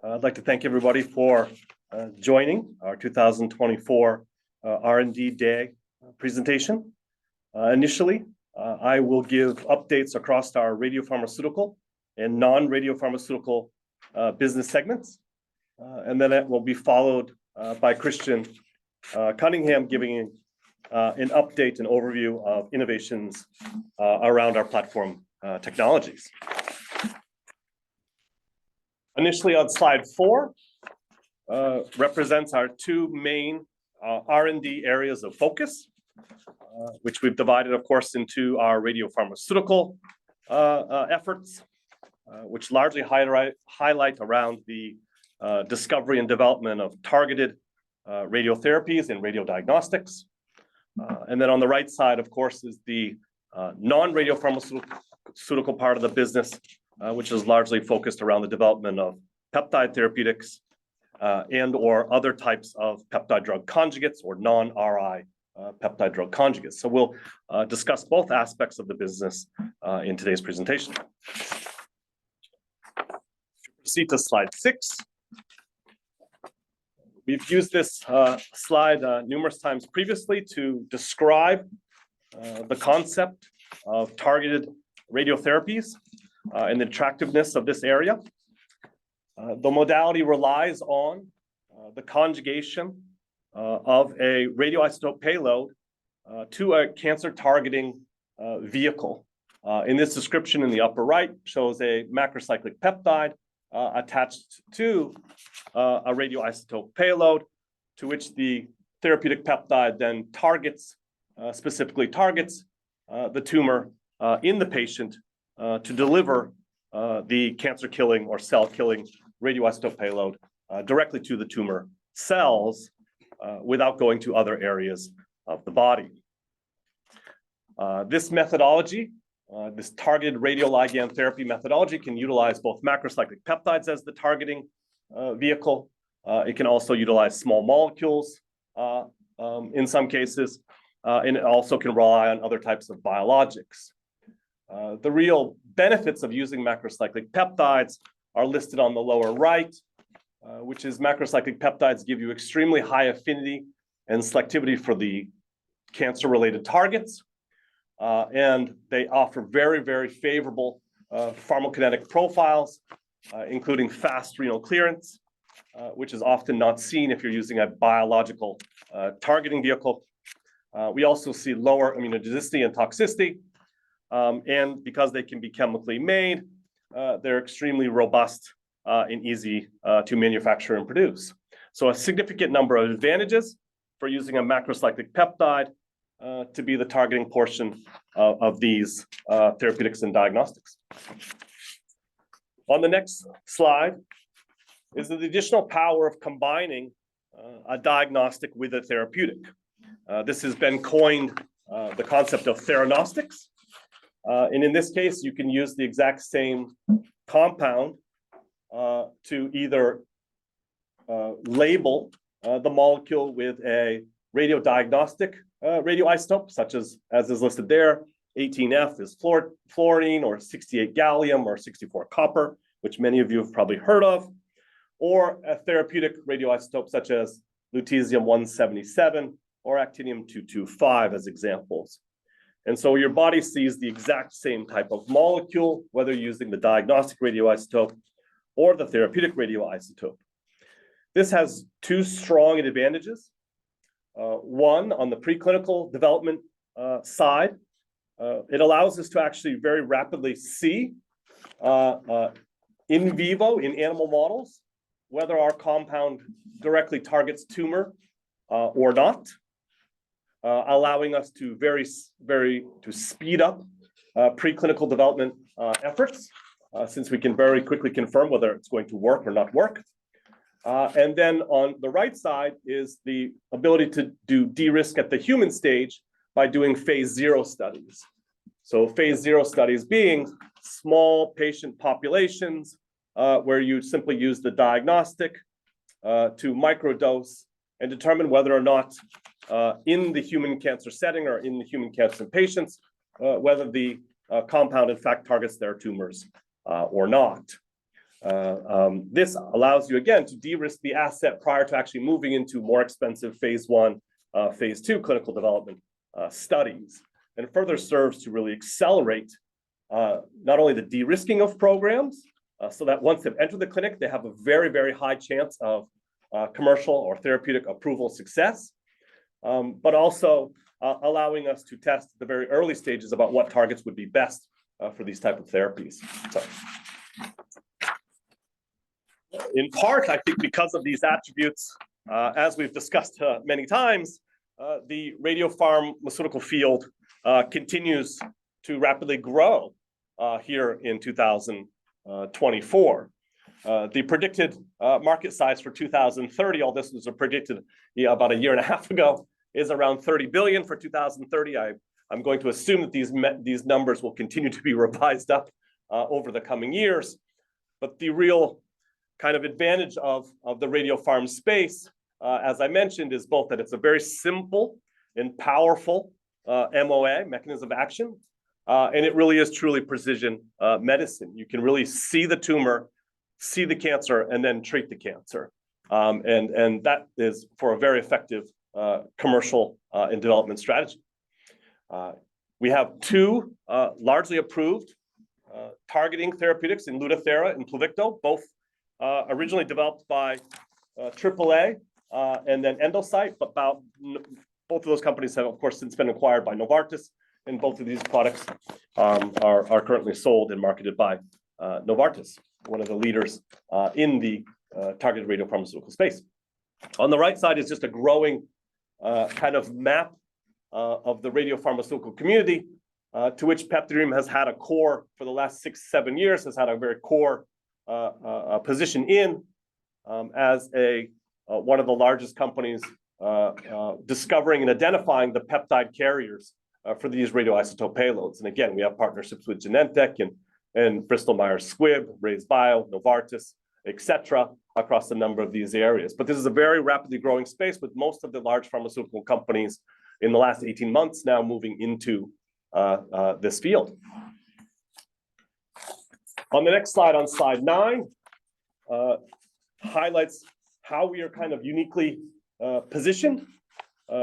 I'd like to thank everybody for joining our 2024 R&D Day presentation. Initially, I will give updates across our radiopharmaceutical and non-radiopharmaceutical business segments, and then it will be followed by Christian Cunningham giving an update and overview of innovations around our platform technologies. Initially on slide 4 represents our two main R&D areas of focus, which we've divided, of course, into our radiopharmaceutical efforts, which largely highlight around the discovery and development of targeted radiotherapies and radiodiagnostics. And then on the right side, of course, is the non-radiopharmaceutical part of the business, which is largely focused around the development of peptide therapeutics and or other types of peptide drug conjugates or non-RI peptide drug conjugates. So we'll discuss both aspects of the business in today's presentation. Proceed to slide 6. We've used this slide numerous times previously to describe the concept of targeted radiotherapies and the attractiveness of this area. The modality relies on the conjugation of a radioisotope payload to a cancer targeting vehicle. In this description in the upper right shows a macrocyclic peptide attached to a radioisotope payload, to which the therapeutic peptide then specifically targets the tumor in the patient to deliver the cancer-killing or cell-killing radioisotope payload directly to the tumor cells without going to other areas of the body. This methodology, this targeted radioligand therapy methodology, can utilize both macrocyclic peptides as the targeting vehicle. It can also utilize small molecules in some cases, and it also can rely on other types of biologics. The real benefits of using macrocyclic peptides are listed on the lower right, which is macrocyclic peptides give you extremely high affinity and selectivity for the cancer-related targets, and they offer very, very favorable pharmacokinetic profiles, including fast renal clearance, which is often not seen if you're using a biological targeting vehicle. We also see lower immunogenicity and toxicity, and because they can be chemically made, they're extremely robust and easy to manufacture and produce. So a significant number of advantages for using a macrocyclic peptide to be the targeting portion of these therapeutics and diagnostics. On the next slide is the additional power of combining a diagnostic with a therapeutic. This has been coined the concept of theranostics. And in this case, you can use the exact same compound to either label the molecule with a radiodiagnostic radioisotope, such as is listed there. 18F is fluorine, or 68 gallium, or 64 copper, which many of you have probably heard of, or a therapeutic radioisotope such as lutetium-177 or actinium-225 as examples. And so your body sees the exact same type of molecule, whether using the diagnostic radioisotope or the therapeutic radioisotope. This has two strong advantages. One, on the preclinical development side, it allows us to actually very rapidly see in vivo, in animal models, whether our compound directly targets tumor or not, allowing us to to speed up preclinical development efforts, since we can very quickly confirm whether it's going to work or not work. And then on the right side is the ability to do de-risk at the human stage by doing phase 0 studies. So phase 0 studies being small patient populations where you simply use the diagnostic to microdose and determine whether or not in the human cancer setting or in the human cancer patients, whether the compound in fact targets their tumors or not. This allows you, again, to de-risk the asset prior to actually moving into more expensive phase 1, phase 2 clinical development studies, and further serves to really accelerate not only the de-risking of programs, so that once they've entered the clinic, they have a very, very high chance of commercial or therapeutic approval success, but also allowing us to test the very early stages about what targets would be best for these type of therapies. So, in part, I think because of these attributes, as we've discussed many times, the radiopharmaceutical field continues to rapidly grow here in 2024. The predicted market size for 2030, all this was predicted about a year and a half ago, is around 30 billion for 2030. I'm going to assume that these numbers will continue to be revised up over the coming years. But the real kind of advantage of the radiopharm space, as I mentioned, is both that it's a very simple and powerful MOA, mechanism of action, and it really is truly precision medicine. You can really see the tumor, see the cancer, and then treat the cancer. And that is for a very effective commercial and development strategy. We have two largely approved targeting therapeutics in Lutathera and Pluvicto, both originally developed by AAA and then Endocyte, but both of those companies have, of course, since been acquired by Novartis, and both of these products are currently sold and marketed by Novartis, one of the leaders in the targeted radiopharmaceutical space. On the right side is just a growing kind of map of the radiopharmaceutical community, to which PeptiDream has had a core for the last 6-7 years, has had a very core position in as one of the largest companies discovering and identifying the peptide carriers for these radioisotope payloads. And again, we have partnerships with Genentech and Bristol Myers Squibb, RayzeBio, Novartis, etc., across a number of these areas. But this is a very rapidly growing space, with most of the large pharmaceutical companies in the last 18 months now moving into this field. On the next slide, on slide 9, highlights how we are kind of uniquely positioned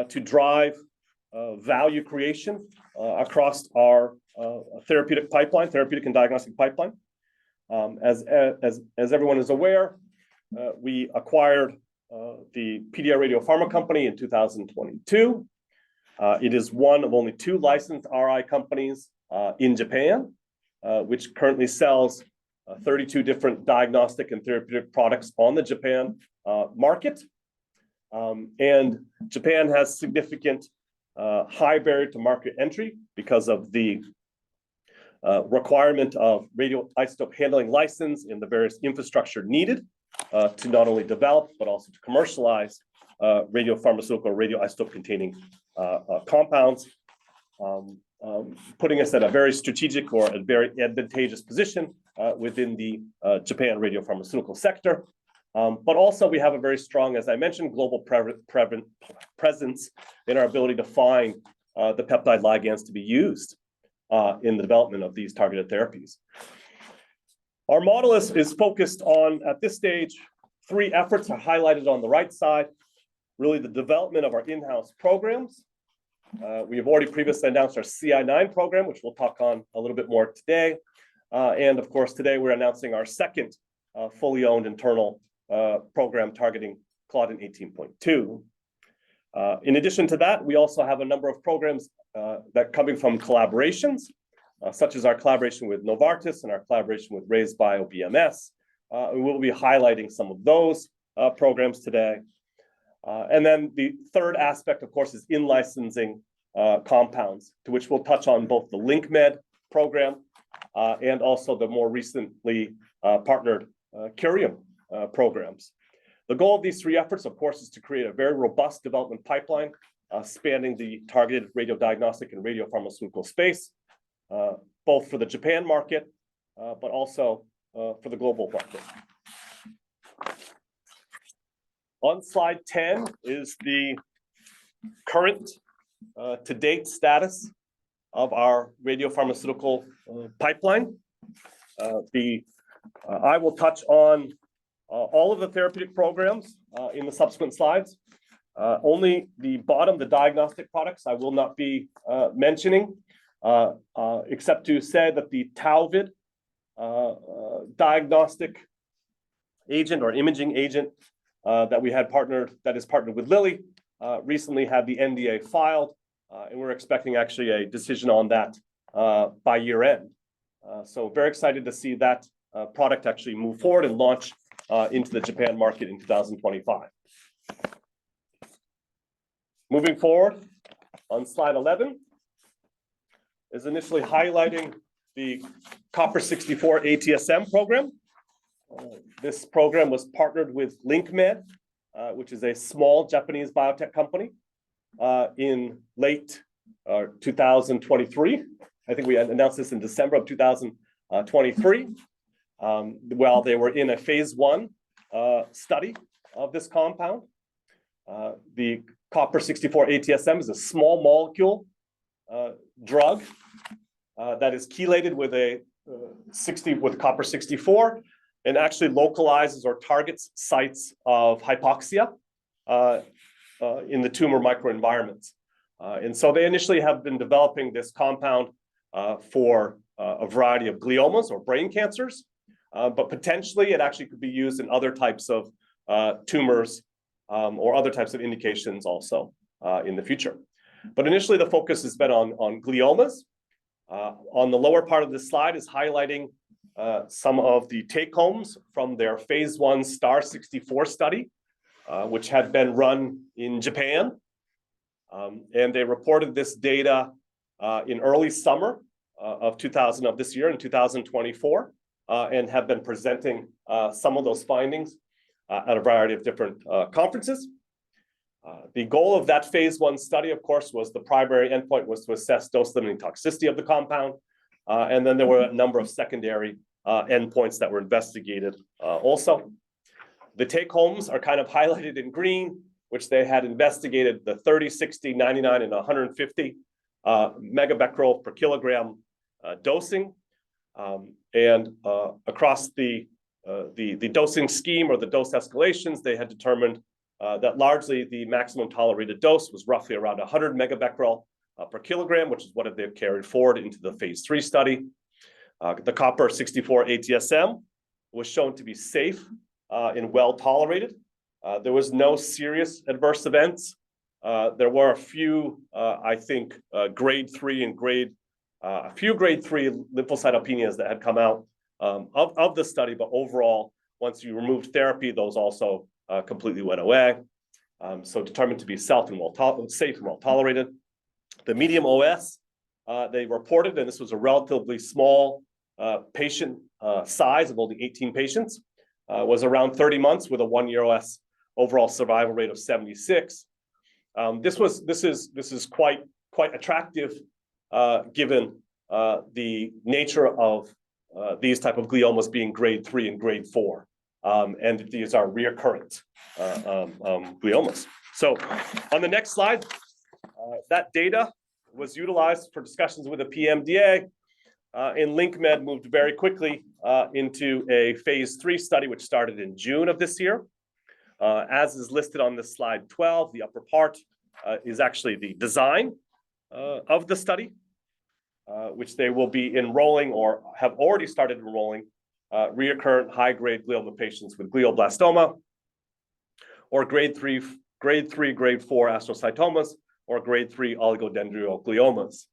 to drive value creation across our therapeutic and diagnostic pipeline. As everyone is aware, we acquired the PDR Radiopharma company in 2022. It is one of only 2 licensed RI companies in Japan, which currently sells 32 different diagnostic and therapeutic products on the Japan market. And Japan has significant high barrier to market entry because of the requirement of radioisotope handling license and the various infrastructure needed to not only develop, but also to commercialize radiopharmaceutical radioisotope containing compounds, putting us at a very strategic or a very advantageous position within the Japan radiopharmaceutical sector. But also we have a very strong, as I mentioned, global presence in our ability to find the peptide ligands to be used in the development of these targeted therapies. Our model is focused on, at this stage, 3 efforts are highlighted on the right side. Really the development of our in-house programs. We have already previously announced our CI9 program, which we'll talk on a little bit more today. And of course, today we're announcing our second fully owned internal program targeting Claudin 18.2. In addition to that, we also have a number of programs that coming from collaborations, such as our collaboration with Novartis and our collaboration with RayzeBio BMS. We will be highlighting some of those programs today. And then the third aspect, of course, is in-licensing compounds, to which we'll touch on both the LinkMed program and also the more recently partnered Curium programs. The goal of these 3 efforts, of course, is to create a very robust development pipeline spanning the targeted radiodiagnostic and radiopharmaceutical space, both for the Japan market, but also for the global market. On slide 10 is the current to-date status of our radiopharmaceutical pipeline. The I will touch on all of the therapeutic programs in the subsequent slides. Only the bottom, the diagnostic products, I will not be mentioning, except to say that the TauVid diagnostic agent or imaging agent that we had partnered, that is partnered with Lilly, recently had the NDA filed, and we're expecting actually a decision on that by year end. So very excited to see that product actually move forward and launch into the Japan market in 2025. Moving forward on slide 11 is initially highlighting the copper-64 ATSM program. This program was partnered with LinkMed, which is a small Japanese biotech company, in late 2023. I think we announced this in December of 2023, while they were in a phase 1 study of this compound. The copper-64 ATSM is a small molecule drug that is chelated with with copper-64 and actually localizes or targets sites of hypoxia in the tumor microenvironments. And so they initially have been developing this compound for a variety of gliomas or brain cancers, but potentially it actually could be used in other types of tumors or other types of indications also in the future. But initially the focus has been on gliomas. On the lower part of this slide is highlighting some of the take-homes from their phase 1 STAR-64 study, which had been run in Japan. And they reported this data in early summer of this year in 2024, and have been presenting some of those findings at a variety of different conferences. The goal of that phase 1 study, of course, was the primary endpoint was to assess dose-limiting toxicity of the compound. And then there were a number of secondary endpoints that were investigated also. The take-homes are kind of highlighted in green, which they had investigated the 30, 60, 99, and 150 megabecquerel per kilogram dosing. And across the dosing scheme or the dose escalations, they had determined that largely the maximum tolerated dose was roughly around 100 megabecquerel per kilogram, which is what they've carried forward into the phase 3 study. The copper-64 ATSM was shown to be safe and well tolerated. There was no serious adverse events. There were a few, I think, grade 3 and a few grade 3 lymphocytopenias that had come out of the study, but overall, once you removed therapy, those also completely went away. So determined to be safe and well tolerated. The median OS they reported, and this was a relatively small patient size of only 18 patients, was around 30 months with a 1-year OS overall survival rate of 76. This is quite attractive given the nature of these type of gliomas being grade 3 and grade 4. And these are recurrent gliomas. So on the next slide, that data was utilized for discussions with the PMDA, and LinkMed moved very quickly into a phase 3 study, which started in June of this year. As is listed on this slide 12, the upper part is actually the design of the study, which they will be enrolling or have already started enrolling recurrent high-grade glioma patients with glioblastoma, or grade 3, grade 4 astrocytomas, or grade 3 oligodendrogliomas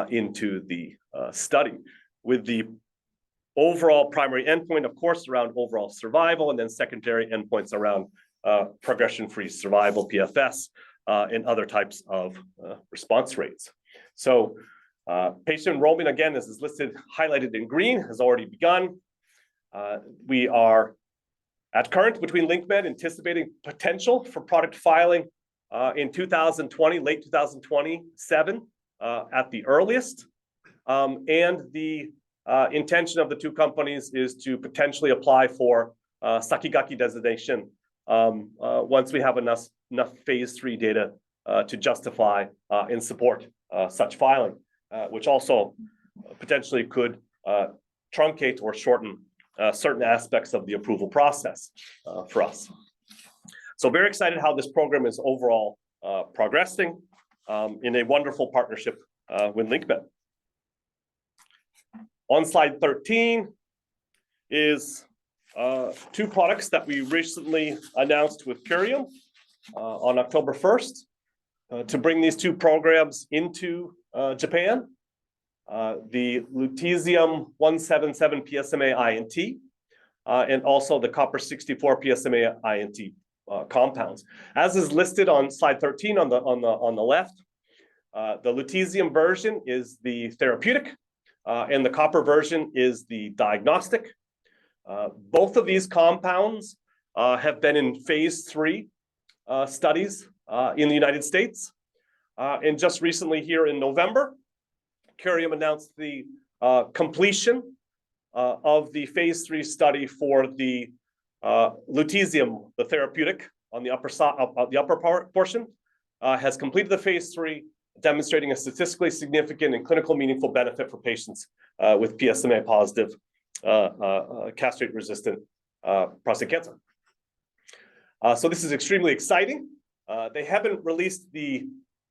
into the study, with the overall primary endpoint, of course, around overall survival, and then secondary endpoints around progression-free survival, PFS, and other types of response rates. So patient enrollment, again, as is listed, highlighted in green, has already begun. We are at current between LinkMed anticipating potential for product filing in 2020, late 2027 at the earliest. And the intention of the two companies is to potentially apply for Sakigake designation once we have enough phase 3 data to justify and support such filing, which also potentially could truncate or shorten certain aspects of the approval process for us. So very excited how this program is overall progressing in a wonderful partnership with LinkMed. On slide 13 is two products that we recently announced with Curium on October 1st to bring these two programs into Japan. The lutetium 177 PSMA INT and also the copper 64 PSMA INT compounds. As is listed on slide 13 on the left, the lutetium version is the therapeutic, and the copper version is the diagnostic. Both of these compounds have been in phase 3 studies in the United States. And just recently here in November, Curium announced the completion of the phase 3 study for the lutetium, the therapeutic on the upper portion, has completed the phase 3, demonstrating a statistically significant and clinical meaningful benefit for patients with PSMA positive castrate-resistant prostate cancer. So this is extremely exciting. They haven't released the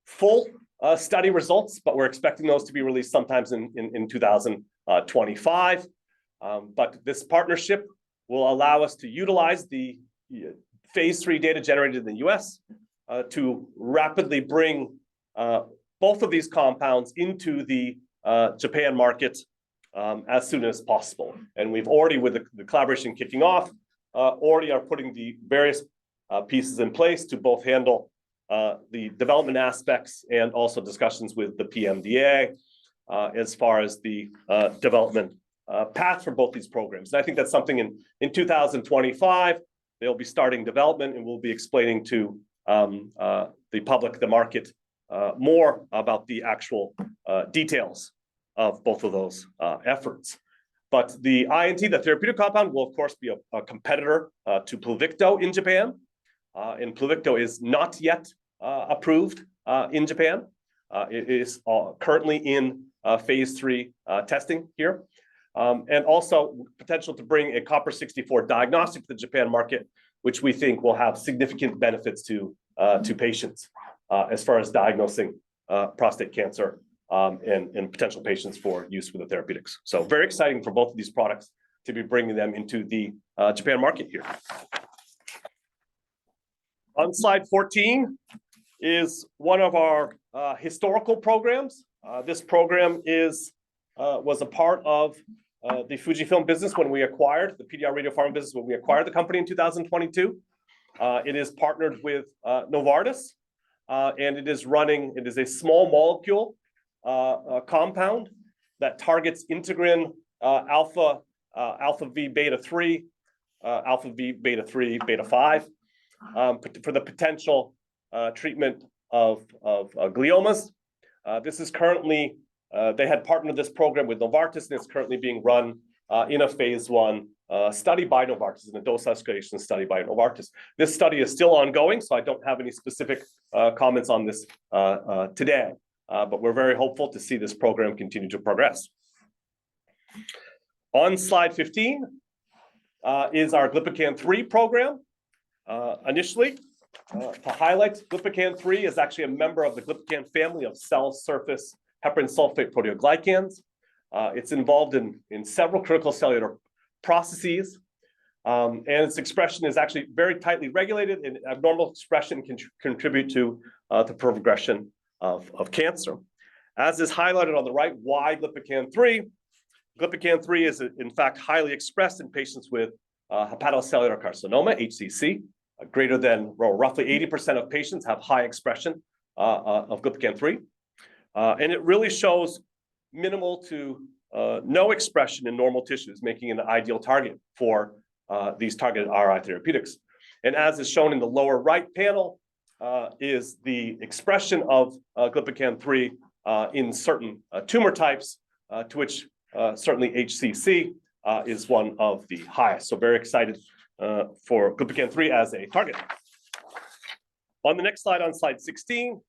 full study results, but we're expecting those to be released sometimes in 2025. But this partnership will allow us to utilize the phase 3 data generated in the US to rapidly bring both of these compounds into the Japan market as soon as possible. And we've already, with the collaboration kicking off, already are putting the various pieces in place to both handle the development aspects and also discussions with the PMDA as far as the development path for both these programs. And I think that's something in 2025, they'll be starting development, and we'll be explaining to the public, the market, more about the actual details of both of those efforts. But the INT, the therapeutic compound, will of course be a competitor to Pluvicto in Japan. And Pluvicto is not yet approved in Japan. It is currently in phase 3 testing here. And also potential to bring a copper 64 diagnostic to the Japan market, which we think will have significant benefits to patients as far as diagnosing prostate cancer and potential patients for use with the therapeutics. So very exciting for both of these products to be bringing them into the Japan market here. On slide 14 is one of our historical programs. This program was a part of the Fujifilm business when we acquired the PDR radiopharma business when we acquired the company in 2022. It is partnered with Novartis, and it is a small molecule compound that targets integrin alpha V beta 3, alpha V beta 3, beta 5 for the potential treatment of gliomas. This is currently, they had partnered this program with Novartis, and it's currently being run in a phase 1 study by Novartis, in a dose escalation study by Novartis. This study is still ongoing, so I don't have any specific comments on this today, but we're very hopeful to see this program continue to progress. On slide 15 is our Glypican-3 program. Initially, to highlight, Glypican-3 is actually a member of the Glypican family of cell surface heparan sulfate proteoglycans. It's involved in several critical cellular processes, and its expression is actually very tightly regulated, and abnormal expression can contribute to the progression of cancer. As is highlighted on the right, why Glypican-3? Glypican-3 is in fact highly expressed in patients with hepatocellular carcinoma, HCC. Greater than, well, roughly 80% of patients have high expression of Glypican-3. And it really shows minimal to no expression in normal tissues, making it an ideal target for these targeted RI therapeutics. And as is shown in the lower right panel, is the expression of Glypican-3 in certain tumor types, to which certainly HCC is one of the highest. So very excited for Glypican-3 as a target. On the next slide, on slide 16,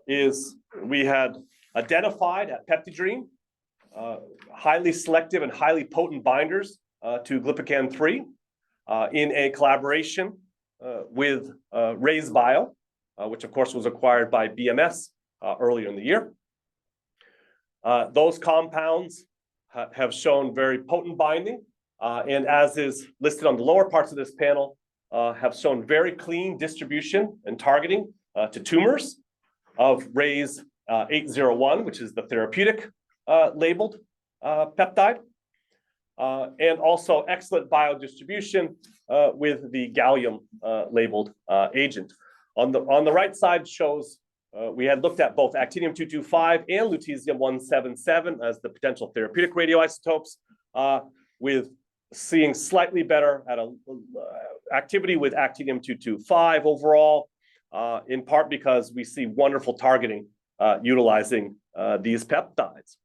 is we had identified at PeptiDream highly selective and highly potent binders to glypican-3 in a collaboration with Reid Bio, which of course was acquired by BMS earlier in the year. Those compounds have shown very potent binding, and as is listed on the lower parts of this panel, have shown very clean distribution and targeting to tumors of Reid 801, which is the therapeutic labeled peptide, and also excellent biodistribution with the gallium labeled agent. On the right side shows we had looked at both actinium-225 and lutetium-177 as the potential therapeutic radioisotopes, with seeing slightly better activity with actinium-225 overall, in part because we see wonderful targeting utilizing these peptides.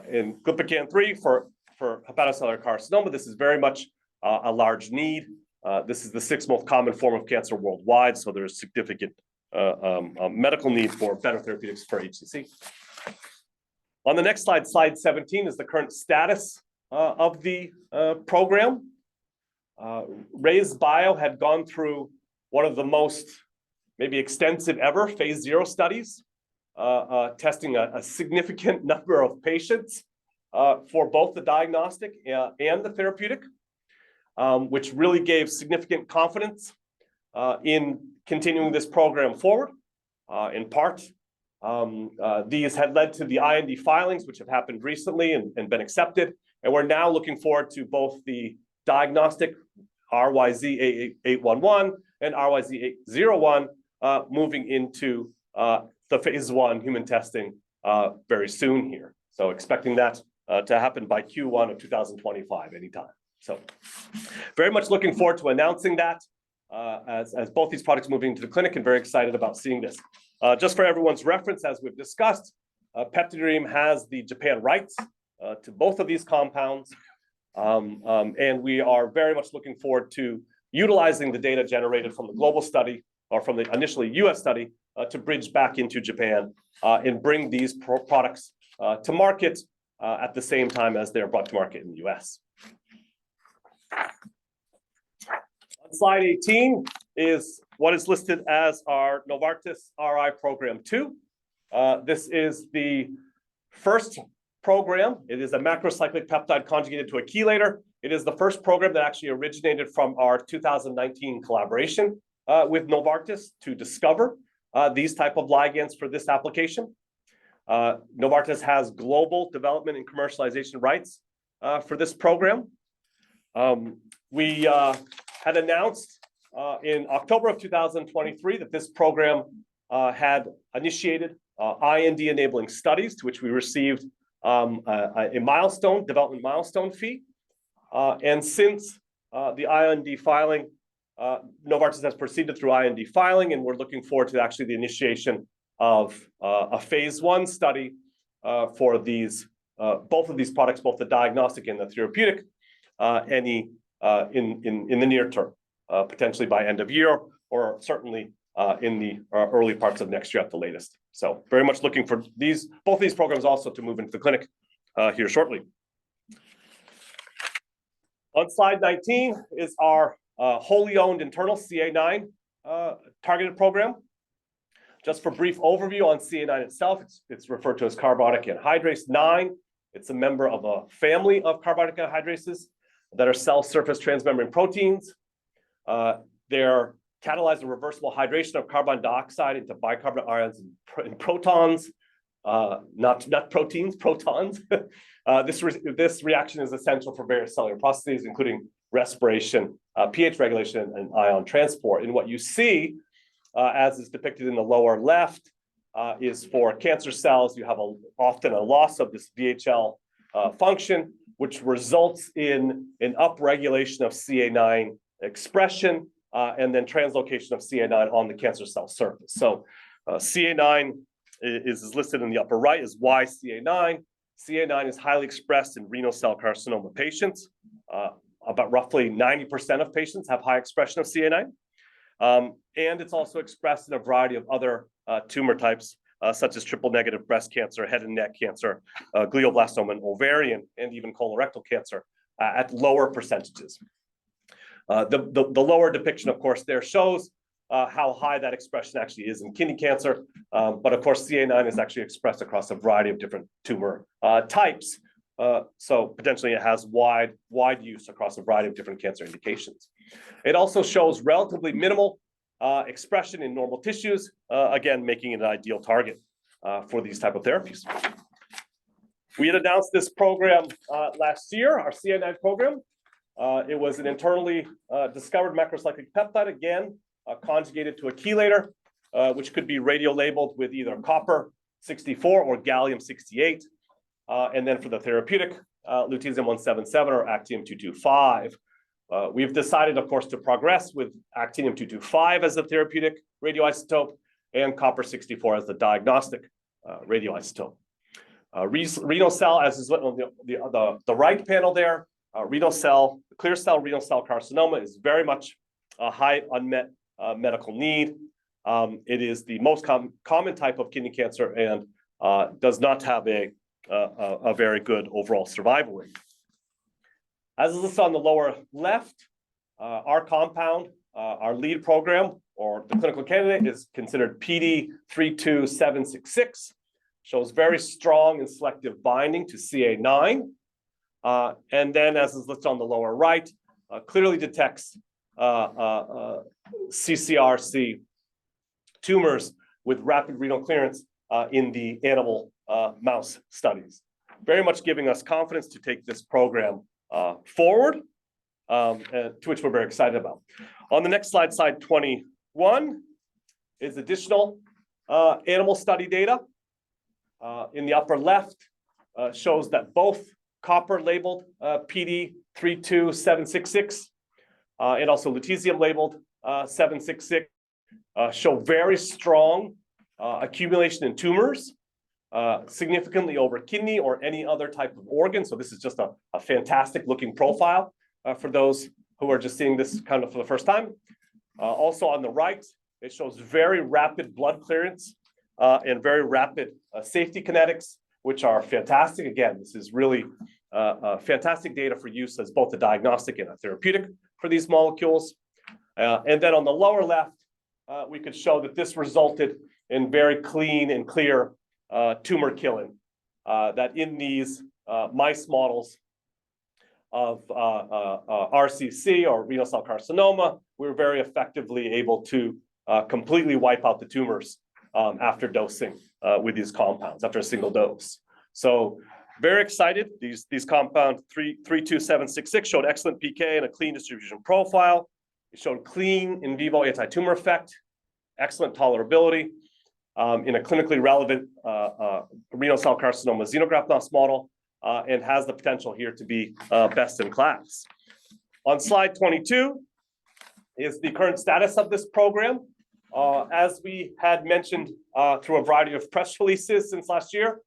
In glypican-3 for hepatocellular carcinoma, this is very much a large need. This is the 6th most common form of cancer worldwide, so there's significant medical need for better therapeutics for HCC. On the next slide, slide 17, is the current status of the program. Reid Bio had gone through one of the most maybe extensive ever phase 0 studies, testing a significant number of patients for both the diagnostic and the therapeutic, which really gave significant confidence in continuing this program forward. In part, these had led to the IND filings, which have happened recently and been accepted. And we're now looking forward to both the diagnostic RYZ811 and RYZ801 moving into the phase 1 human testing very soon here. So expecting that to happen by Q1 of 2025 anytime. So very much looking forward to announcing that as both these products moving into the clinic, and very excited about seeing this. Just for everyone's reference, as we've discussed, PeptiDream has the Japan rights to both of these compounds, and we are very much looking forward to utilizing the data generated from the global study, or from the initially US study, to bridge back into Japan and bring these products to market at the same time as they're brought to market in the US. On slide 18 is what is listed as our Novartis RI Program 2. This is the first program. It is a macrocyclic peptide conjugated to a chelator. It is the first program that actually originated from our 2019 collaboration with Novartis to discover these type of ligands for this application. Novartis has global development and commercialization rights for this program. We had announced in October of 2023 that this program had initiated IND-enabling studies, to which we received a development milestone fee. And since the IND filing, Novartis has proceeded through IND filing, and we're looking forward to actually the initiation of a phase 1 study for these both of these products, both the diagnostic and the therapeutic, in the near term, potentially by end of year, or certainly in the early parts of next year at the latest. So very much looking for both these programs also to move into the clinic here shortly. On slide 19 is our wholly owned internal CA9 targeted program. Just for brief overview on CA9 itself, it's referred to as carbonic anhydrase 9. It's a member of a family of carbonic anhydrases that are cell surface transmembrane proteins. They're catalyze the reversible hydration of carbon dioxide into bicarbonate ions and protons, not proteins, protons. This reaction is essential for various cellular processes, including respiration, pH regulation, and ion transport. And what you see, as is depicted in the lower left, is for cancer cells, you have often a loss of this VHL function, which results in an upregulation of CA9 expression, and then translocation of CA9 on the cancer cell surface. So CA9 is listed in the upper right as YCA9. CA9 is highly expressed in renal cell carcinoma patients. About roughly 90% of patients have high expression of CA9. And it's also expressed in a variety of other tumor types, such as triple-negative breast cancer, head and neck cancer, glioblastoma and ovarian, and even colorectal cancer, at lower percentages. The lower depiction, of course, there shows how high that expression actually is in kidney cancer. But of course, CA9 is actually expressed across a variety of different tumor types. So potentially it has wide use across a variety of different cancer indications. It also shows relatively minimal expression in normal tissues, again, making it an ideal target for these type of therapies. We had announced this program last year, our CA9 program. It was an internally discovered macrocyclic peptide, again, conjugated to a chelator, which could be radio-labeled with either copper-64 or gallium-68. And then for the therapeutic, lutetium-177 or actinium-225. We've decided, of course, to progress with actinium-225 as the therapeutic radioisotope and copper-64 as the diagnostic radioisotope. Renal cell, as is on the right panel there, renal cell, clear cell renal cell carcinoma is very much a high unmet medical need. It is the most common type of kidney cancer and does not have a very good overall survival rate. As is listed on the lower left, our compound, our lead program, or the clinical candidate is considered PD32766, shows very strong and selective binding to CA9. And then, as is listed on the lower right, clearly detects CCRC tumors with rapid renal clearance in the animal mouse studies. Very much giving us confidence to take this program forward, to which we're very excited about. On the next slide, slide 21, is additional animal study data. In the upper left, shows that both copper-labeled PD32766 and also lutetium-labeled 766 show very strong accumulation in tumors, significantly over kidney or any other type of organ. So this is just a fantastic looking profile for those who are just seeing this kind of for the first time. Also on the right, it shows very rapid blood clearance and very rapid safety kinetics, which are fantastic. Again, this is really fantastic data for use as both a diagnostic and a therapeutic for these molecules. And then on the lower left, we could show that this resulted in very clean and clear tumor killing, that in these mice models of RCC or renal cell carcinoma, we were very effectively able to completely wipe out the tumors after dosing with these compounds, after a single dose. So very excited. These compound 32766 showed excellent PK and a clean distribution profile. It showed clean in vivo anti-tumor effect, excellent tolerability in a clinically relevant renal cell carcinoma xenograft mouse model, and has the potential here to be best in class. On slide 22 is the current status of this program. As we had mentioned through a variety of press releases since last year,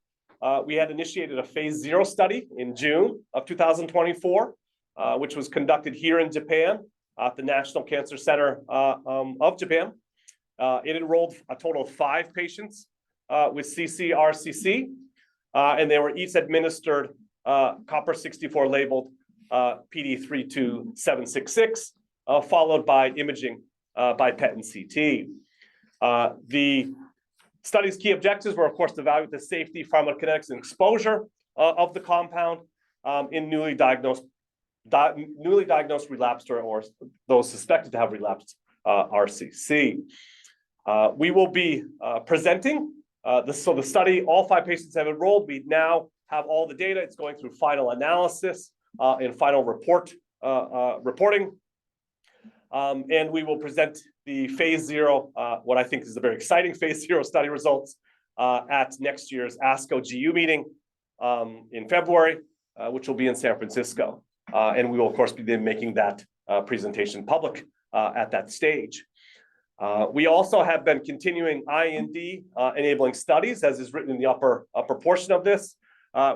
we had initiated a phase 0 study in June of 2024, which was conducted here in Japan at the National Cancer Center of Japan. It enrolled a total of 5 patients with CCRCC, and they were each administered copper-64 labeled PD32766, followed by imaging by PET and CT. The study's key objectives were, of course, to evaluate the safety, pharmacokinetics, and exposure of the compound in newly diagnosed relapsed or those suspected to have relapsed RCC. We will be presenting so the study, all 5 patients have enrolled. We now have all the data. It's going through final analysis and final reporting. And we will present the phase 0, what I think is a very exciting phase 0 study results at next year's ASCO GU meeting in February, which will be in San Francisco. And we will, of course, be then making that presentation public at that stage. We also have been continuing IND enabling studies, as is written in the upper portion of this,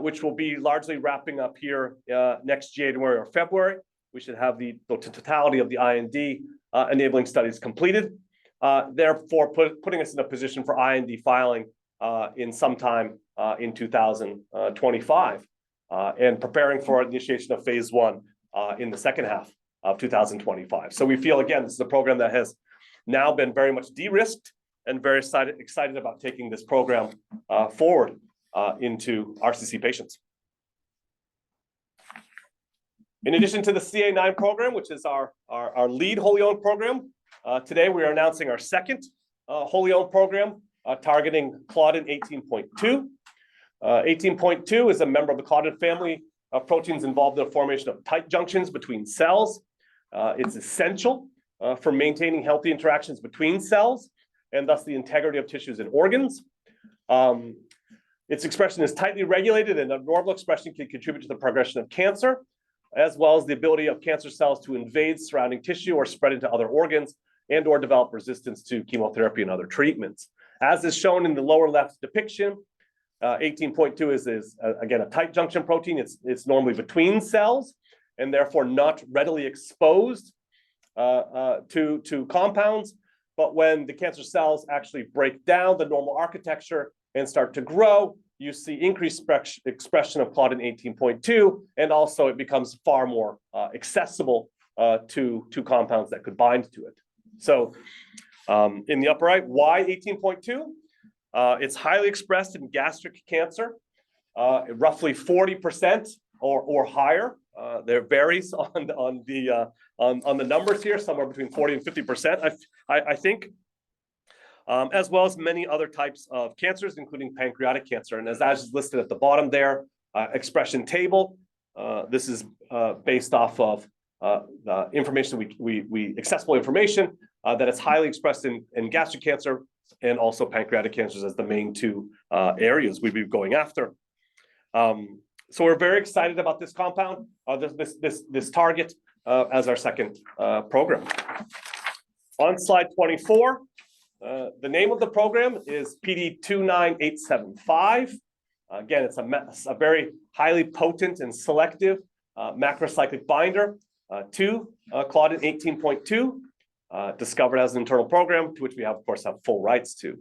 which will be largely wrapping up here next January or February. We should have the totality of the IND enabling studies completed, therefore putting us in a position for IND filing in sometime in 2025. and preparing for initiation of phase 1 in the second half of 2025. So we feel, again, this is a program that has now been very much de-risked and very excited about taking this program forward into RCC patients. In addition to the CA9 program, which is our lead wholly owned program, today we are announcing our second wholly owned program targeting Claudin 18.2. 18.2 is a member of the Claudin family of proteins involved in the formation of tight junctions between cells. It's essential for maintaining healthy interactions between cells and thus the integrity of tissues and organs. Its expression is tightly regulated, and abnormal expression can contribute to the progression of cancer, as well as the ability of cancer cells to invade surrounding tissue or spread into other organs and or develop resistance to chemotherapy and other treatments. As is shown in the lower left depiction, 18.2 is again, a tight junction protein. It's normally between cells and therefore not readily exposed to compounds. But when the cancer cells actually break down the normal architecture and start to grow, you see increased expression of Claudin 18.2, and also it becomes far more accessible to compounds that could bind to it. So in the upper right, why 18.2? It's highly expressed in gastric cancer, roughly 40% or higher. There varies on the numbers here, somewhere between 40 and 50%, I think. As well as many other types of cancers, including pancreatic cancer. And as is listed at the bottom there, expression table. This is based off of information accessible information that is highly expressed in gastric cancer and also pancreatic cancers as the main two areas we'd be going after. So we're very excited about this compound, this target as our second program. On slide 24. The name of the program is PD29875. Again, it's a very highly potent and selective macrocyclic binder to Claudin 18.2, discovered as an internal program to which we of course have full rights to.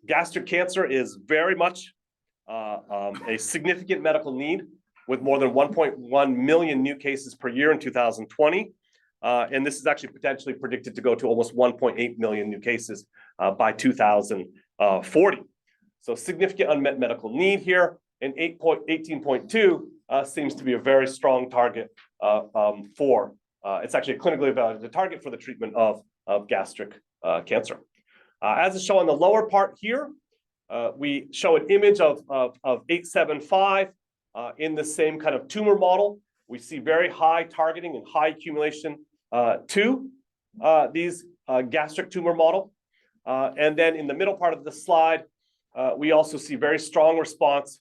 Gastric cancer is very much a significant medical need, with more than 1.1 million new cases per year in 2020. And this is actually potentially predicted to go to almost 1.8 million new cases by 2040. So significant unmet medical need here, and 18.2 seems to be a very strong target for, it's actually a clinically evaluated target for the treatment of gastric cancer. As is shown on the lower part here, we show an image of 875 in the same kind of tumor model. We see very high targeting and high accumulation to these gastric tumor model. And then in the middle part of the slide, we also see very strong response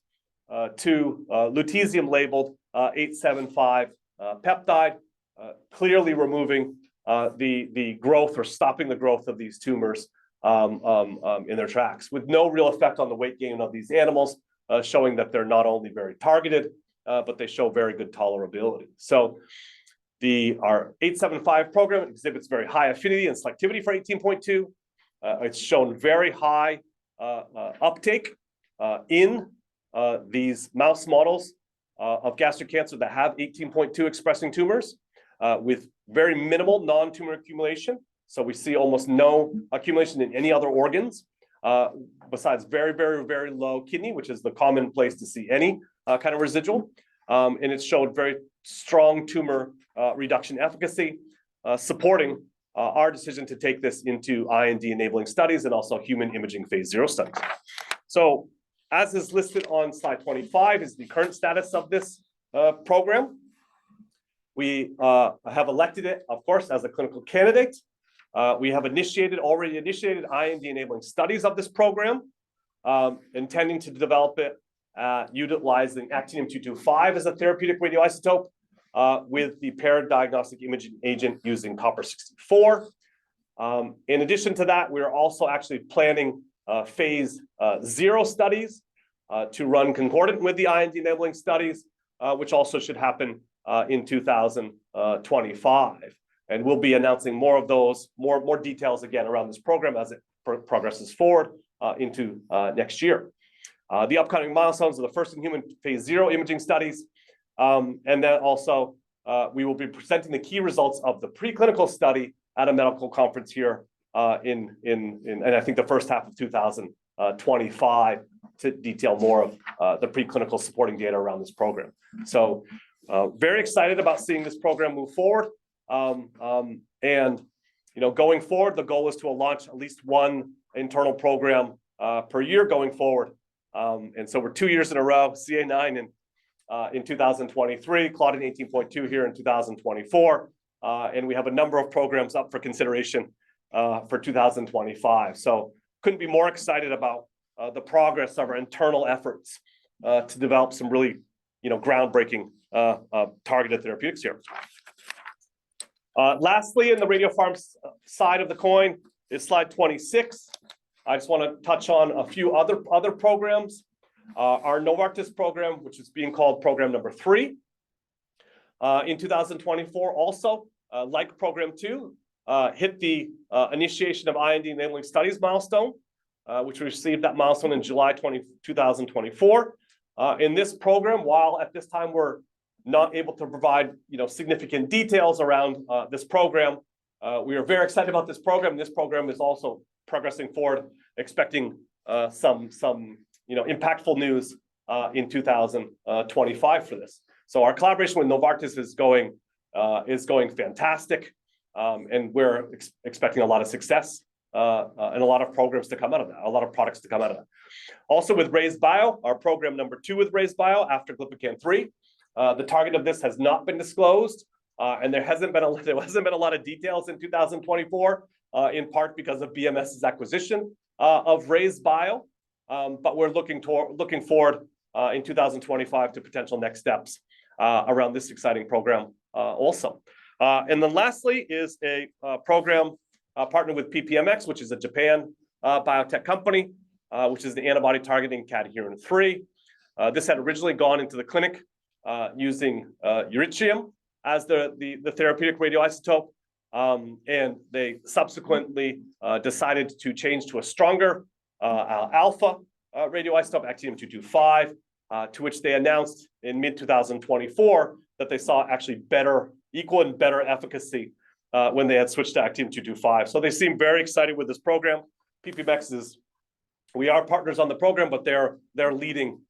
to lutetium labeled 875 peptide, clearly removing the growth or stopping the growth of these tumors in their tracks, with no real effect on the weight gain of these animals, showing that they're not only very targeted, but they show very good tolerability. So our 875 program exhibits very high affinity and selectivity for 18.2. It's shown very high uptake in these mouse models of gastric cancer that have 18.2 expressing tumors with very minimal non-tumor accumulation. So we see almost no accumulation in any other organs besides very, very, very low kidney, which is the common place to see any kind of residual. And it showed very strong tumor reduction efficacy, supporting our decision to take this into IND enabling studies and also human imaging phase 0 studies. So as is listed on slide 25 is the current status of this program. We have elected it, of course, as a clinical candidate. We have already initiated IND enabling studies of this program, intending to develop it utilizing actinium-225 as a therapeutic radioisotope with the paired diagnostic imaging agent using copper-64. In addition to that, we're also actually planning phase 0 studies to run concordant with the IND enabling studies, which also should happen in 2025. And we'll be announcing more of those, more details again around this program as it progresses forward into next year. The upcoming milestones are the first in human phase 0 imaging studies. And then also we will be presenting the key results of the preclinical study at a medical conference here in I think the first half of 2025 to detail more of the preclinical supporting data around this program. So very excited about seeing this program move forward. And going forward, the goal is to launch at least one internal program per year going forward. And so we're 2 years in a row, CA9 in 2023, Claudin 18.2 here in 2024. And we have a number of programs up for consideration for 2025. So couldn't be more excited about the progress of our internal efforts to develop some really groundbreaking targeted therapeutics here. Lastly, in the radiopharm side of the coin is slide 26. I just want to touch on a few other programs. Our Novartis program, which is being called program number 3. In 2024, also, like program 2, hit the initiation of IND enabling studies milestone, which we received that milestone in July 2024. In this program, while at this time we're not able to provide significant details around this program, we are very excited about this program. This program is also progressing forward, expecting some impactful news in 2025 for this. So our collaboration with Novartis is going fantastic, and we're expecting a lot of success and a lot of programs to come out of that, a lot of products to come out of that. Also with Reid Bio, our program number 2 with Reid Bio after Glypican-3. The target of this has not been disclosed, and there hasn't been a lot of details in 2024, in part because of BMS's acquisition of Reid Bio. But we're looking forward in 2025 to potential next steps around this exciting program also. And then lastly is a program partnered with PPMX, which is a Japan biotech company, which is the antibody targeting cadherin-3. This had originally gone into the clinic using Erythrium as the therapeutic radioisotope, and they subsequently decided to change to a stronger alpha radioisotope, actinium-225, to which they announced in mid-2024 that they saw actually equal and better efficacy when they had switched to actinium-225. So they seem very excited with this program. PPMX we are partners on the program, but they're leading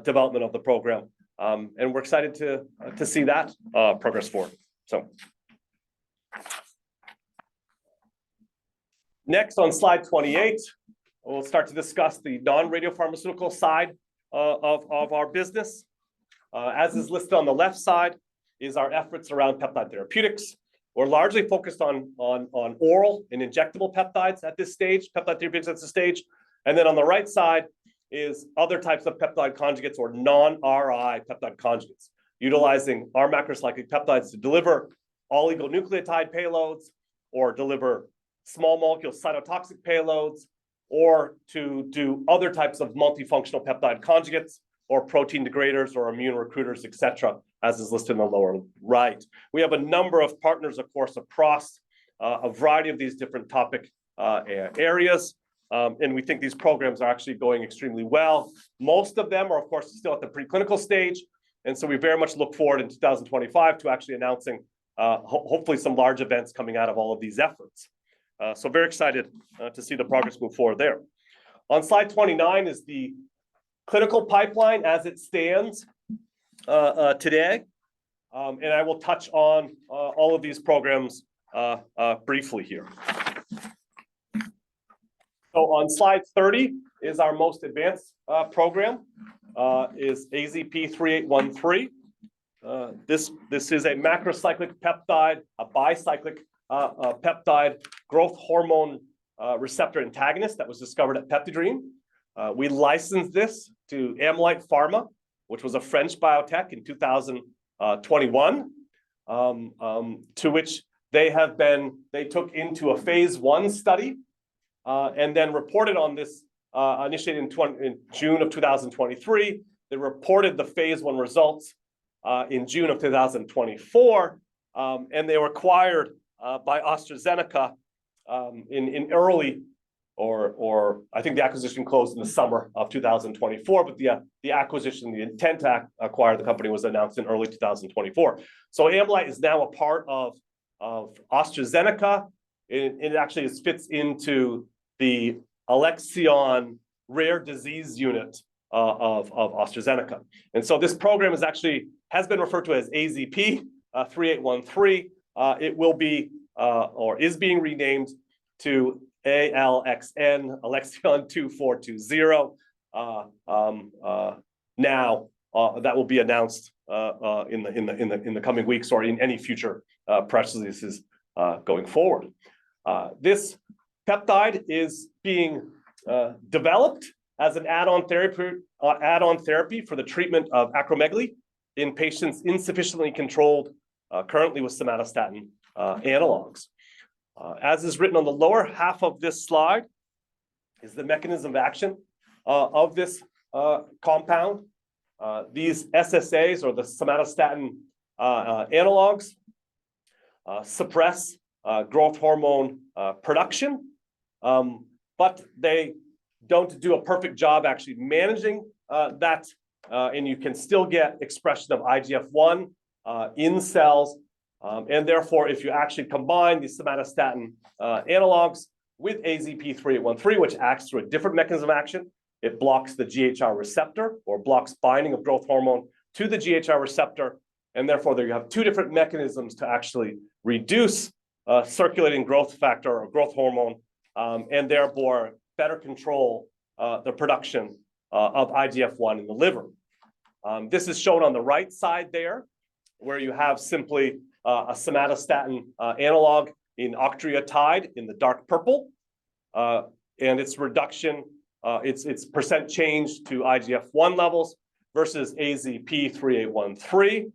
development of the program. And we're excited to see that progress forward. So next on slide 28, we'll start to discuss the non-radiopharmaceutical side of our business. As is listed on the left side is our efforts around peptide therapeutics. We're largely focused on oral and injectable peptides at this stage, peptide therapeutics at this stage. And then on the right side is other types of peptide conjugates or non-RI peptide conjugates, utilizing our macrocyclic peptides to deliver oligonucleotide payloads or deliver small molecule cytotoxic payloads, or to do other types of multifunctional peptide conjugates or protein degraders or immune recruiters, et cetera, as is listed in the lower right. We have a number of partners, of course, across a variety of these different topic areas. And we think these programs are actually going extremely well. Most of them are, of course, still at the preclinical stage. And so we very much look forward in 2025 to actually announcing hopefully some large events coming out of all of these efforts. So very excited to see the progress move forward there. On slide 29 is the clinical pipeline as it stands today. And I will touch on all of these programs briefly here. So on slide 30 is our most advanced program, is AZP3813. This is a macrocyclic peptide, a bicyclic peptide growth hormone receptor antagonist that was discovered at PeptiDream. We licensed this to Amylyte Pharma, which was a French biotech in 2021, to which they took into a phase 1 study and then reported on this, initiated in June of 2023. They reported the phase 1 results in June of 2024, and they were acquired by AstraZeneca in early or I think the acquisition closed in the summer of 2024, but the acquisition, the intent to acquire the company was announced in early 2024. So Amolyt is now a part of AstraZeneca. It actually fits into the Alexion rare disease unit of AstraZeneca. And so this program has been referred to as AZP 3813. It will be or is being renamed to ALXN, Alexion 2420. Now that will be announced in the coming weeks or in any future press releases going forward. This peptide is being developed as an add-on therapy for the treatment of acromegaly in patients insufficiently controlled currently with somatostatin analogs. As is written on the lower half of this slide is the mechanism of action of this compound. These SSAs, or the somatostatin analogs, suppress growth hormone production, but they don't do a perfect job actually managing that, and you can still get expression of IGF-1 in cells. And therefore, if you actually combine the somatostatin analogs with AZP3813, which acts through a different mechanism of action, it blocks the GHR receptor or blocks binding of growth hormone to the GHR receptor. And therefore, there you have two different mechanisms to actually reduce circulating growth factor or growth hormone, and therefore better control the production of IGF-1 in the liver. This is shown on the right side there, where you have simply a somatostatin analog in octreotide in the dark purple, and its reduction, its percent change to IGF-1 levels versus AZP3813.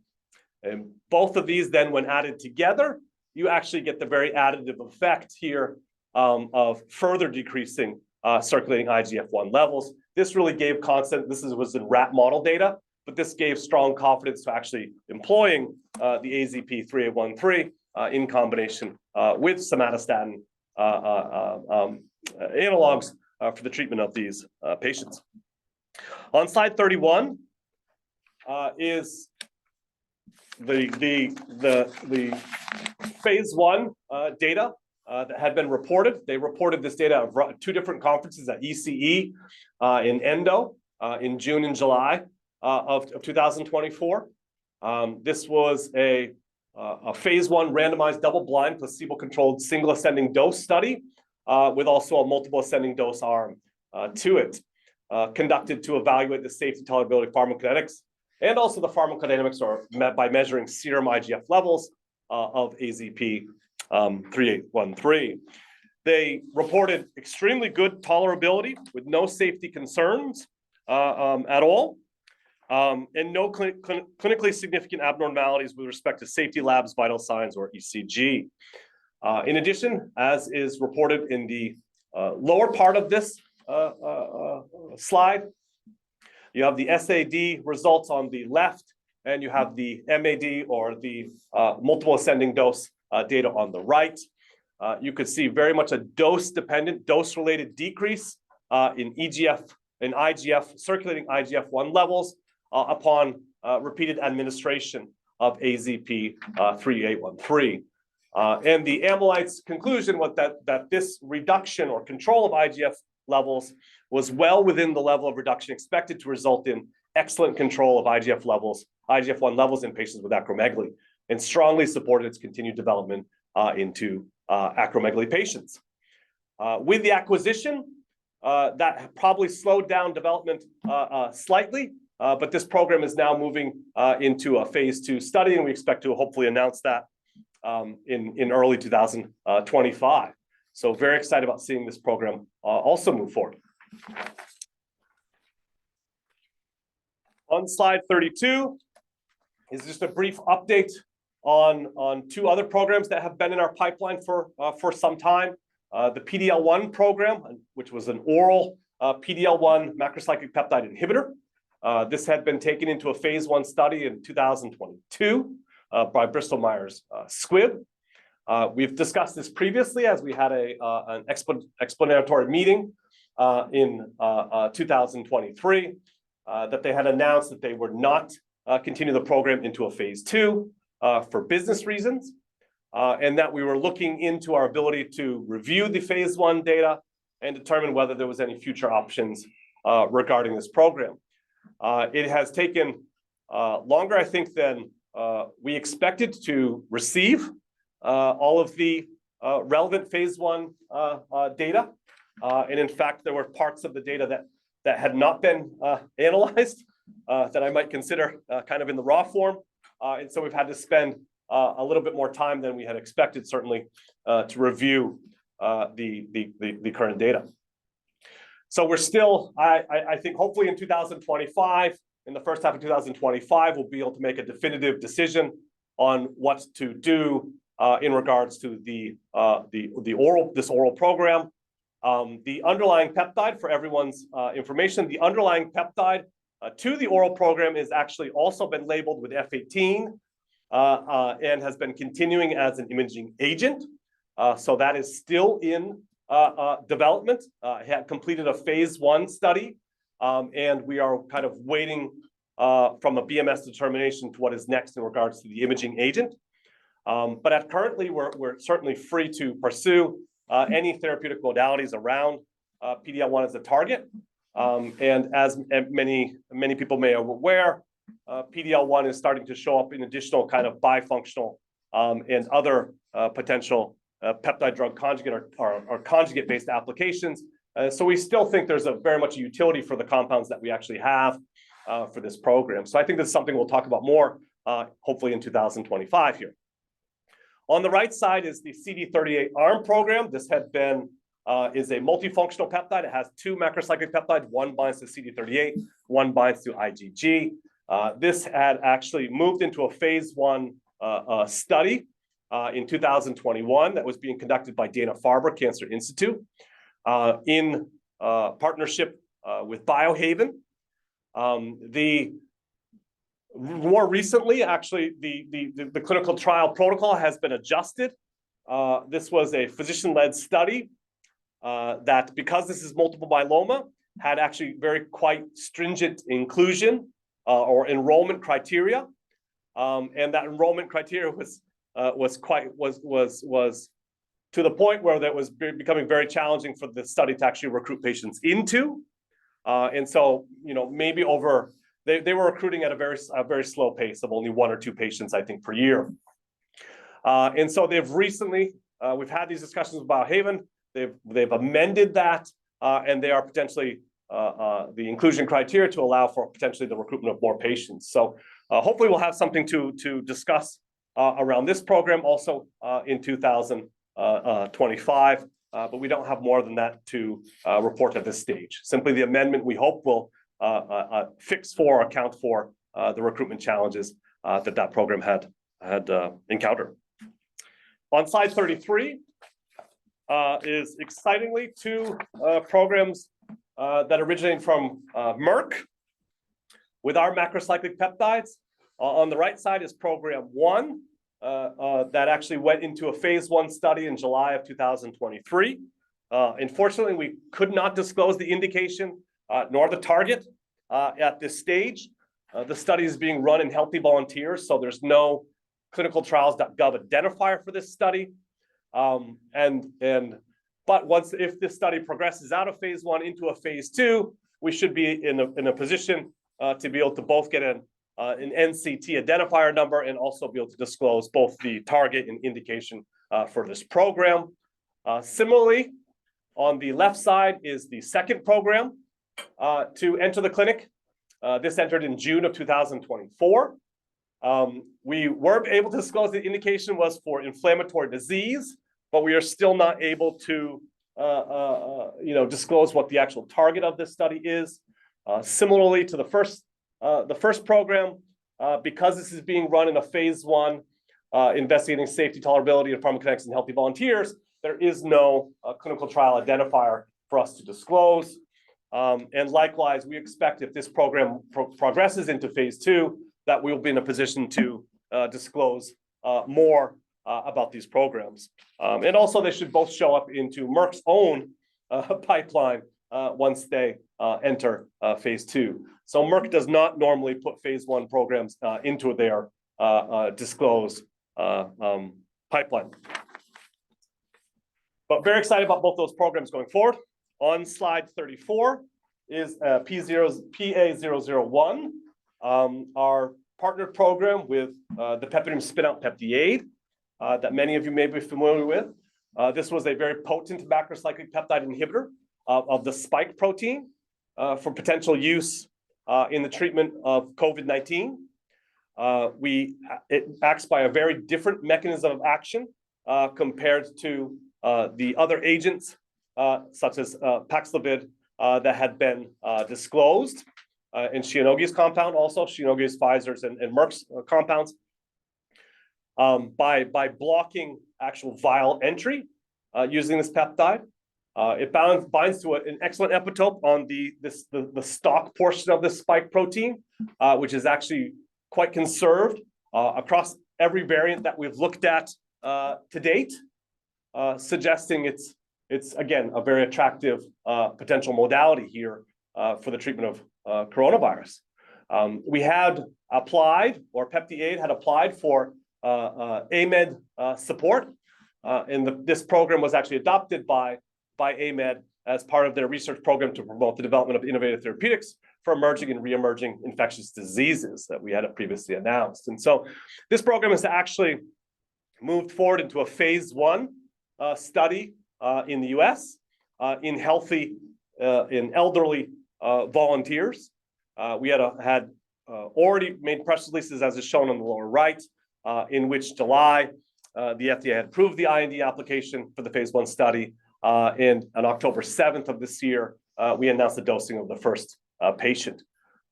And both of these then, when added together, you actually get the very additive effect here of further decreasing circulating IGF-1 levels. This really gave constant, was in rat model data, but this gave strong confidence to actually employing the AZP3813 in combination with somatostatin analogs for the treatment of these patients. On slide 31 is the phase 1 data that had been reported. They reported this data at two different conferences at ECE in Endo in June and July of 2024. This was a phase 1 randomized double-blind placebo-controlled single ascending dose study with also a multiple ascending dose arm to it, conducted to evaluate the safety, tolerability, pharmacokinetics, and also the pharmacodynamics by measuring serum IGF levels of AZP3813. They reported extremely good tolerability with no safety concerns at all, and no clinically significant abnormalities with respect to safety labs, vital signs, or ECG. In addition, as is reported in the lower part of this slide, you have the SAD results on the left, and you have the MAD, or the multiple ascending dose data on the right. You could see very much a dose-dependent, dose-related decrease in IGF, circulating IGF-1 levels upon repeated administration of AZP3813. And the Amolyt's conclusion was that this reduction or control of IGF levels was well within the level of reduction expected to result in excellent control of IGF-1 levels in patients with acromegaly, and strongly supported its continued development into acromegaly patients. With the acquisition, that probably slowed down development slightly, but this program is now moving into a phase 2 study, and we expect to hopefully announce that in early 2025. So very excited about seeing this program also move forward. On slide 32 is just a brief update on two other programs that have been in our pipeline for some time. The PDL1 program, which was an oral PDL1 macrocyclic peptide inhibitor. This had been taken into a phase 1 study in 2022 by Bristol Myers Squibb. We've discussed this previously as we had an explanatory meeting in 2023 that they had announced that they would not continue the program into a phase 2 for business reasons, and that we were looking into our ability to review the phase 1 data and determine whether there was any future options regarding this program. It has taken longer, I think, than we expected to receive all of the relevant phase 1 data. And in fact, there were parts of the data that had not been analyzed that I might consider kind of in the raw form. And so we've had to spend a little bit more time than we had expected, certainly, to review the current data. So we're still, I think, hopefully in 2025, in the first half of 2025, we'll be able to make a definitive decision on what to do in regards to this oral program. The underlying peptide, for everyone's information, the underlying peptide to the oral program is actually also been labeled with F18 and has been continuing as an imaging agent. So that is still in development. It had completed a phase 1 study, and we are kind of waiting from a BMS determination to what is next in regards to the imaging agent. But currently, we're certainly free to pursue any therapeutic modalities around PD-L1 as a target. And as many people may be aware, PD-L1 is starting to show up in additional kind of bifunctional and other potential peptide drug conjugate or conjugate-based applications. So we still think there's very much a utility for the compounds that we actually have for this program. So I think this is something we'll talk about more, hopefully in 2025 here. On the right side is the CD38 ARM program. This had been is a multifunctional peptide. It has 2 macrocyclic peptides. One binds to CD38, one binds to IgG. This had actually moved into a phase 1 study in 2021 that was being conducted by Dana-Farber Cancer Institute in partnership with Biohaven. More recently, actually, the clinical trial protocol has been adjusted. This was a physician-led study that, because this is multiple myeloma, had actually quite stringent inclusion or enrollment criteria, and that enrollment criteria was to the point where that was becoming very challenging for the study to actually recruit patients into. And so, maybe they were recruiting at a very slow pace of only 1 or 2 patients, I think, per year. And so they've recently, we've had these discussions with Biohaven. They've amended that, and they are potentially the inclusion criteria to allow for potentially the recruitment of more patients. So hopefully we'll have something to discuss around this program also in 2025, but we don't have more than that to report at this stage. Simply the amendment, we hope, will account for the recruitment challenges that program had encountered. On slide 33 is excitingly 2 programs that originate from Merck with our macrocyclic peptides. On the right side is program 1 that actually went into a phase 1 study in July of 2023. Unfortunately, we could not disclose the indication nor the target at this stage. The study is being run in healthy volunteers, so there's no clinicaltrials.gov identifier for this study. But if this study progresses out of phase 1 into a phase 2, we should be in a position to be able to both get an NCT identifier number and also be able to disclose both the target and indication for this program. Similarly, on the left side is the second program to enter the clinic. This entered in June of 2024. We were able to disclose the indication was for inflammatory disease, but we are still not able to disclose what the actual target of this study is. Similarly to the first program, because this is being run in a phase 1 investigating safety, tolerability, and pharmacokinetics in healthy volunteers, there is no clinical trial identifier for us to disclose. And likewise, we expect if this program progresses into phase 2, that we will be in a position to disclose more about these programs. And also they should both show up into Merck's own pipeline once they enter phase 2. So Merck does not normally put phase 1 programs into their disclosed pipeline. But very excited about both those programs going forward. On slide 34 is PA001, our partnered program with the peptidome spin-out peptide that many of you may be familiar with. This was a very potent macrocyclic peptide inhibitor of the spike protein for potential use in the treatment of COVID-19. It acts by a very different mechanism of action compared to the other agents, such as Paxlovid, that had been disclosed in Shionogi's compound, also Shionogi's, Pfizer's, and Merck's compounds. By blocking actual vial entry using this peptide, it binds to an excellent epitope on the stalk portion of the spike protein, which is actually quite conserved across every variant that we've looked at to date, suggesting it's again a very attractive potential modality here for the treatment of coronavirus. We had applied, or PeptiAid had applied for AMED support, and this program was actually adopted by AMED as part of their research program to promote the development of innovative therapeutics for emerging and re-emerging infectious diseases that we had previously announced. And so this program has actually moved forward into a phase 1 study in the US in elderly volunteers. We had already made press releases, as is shown on the lower right, in which July the FDA had approved the IND application for the phase 1 study. And on October 7th of this year, we announced the dosing of the first patient.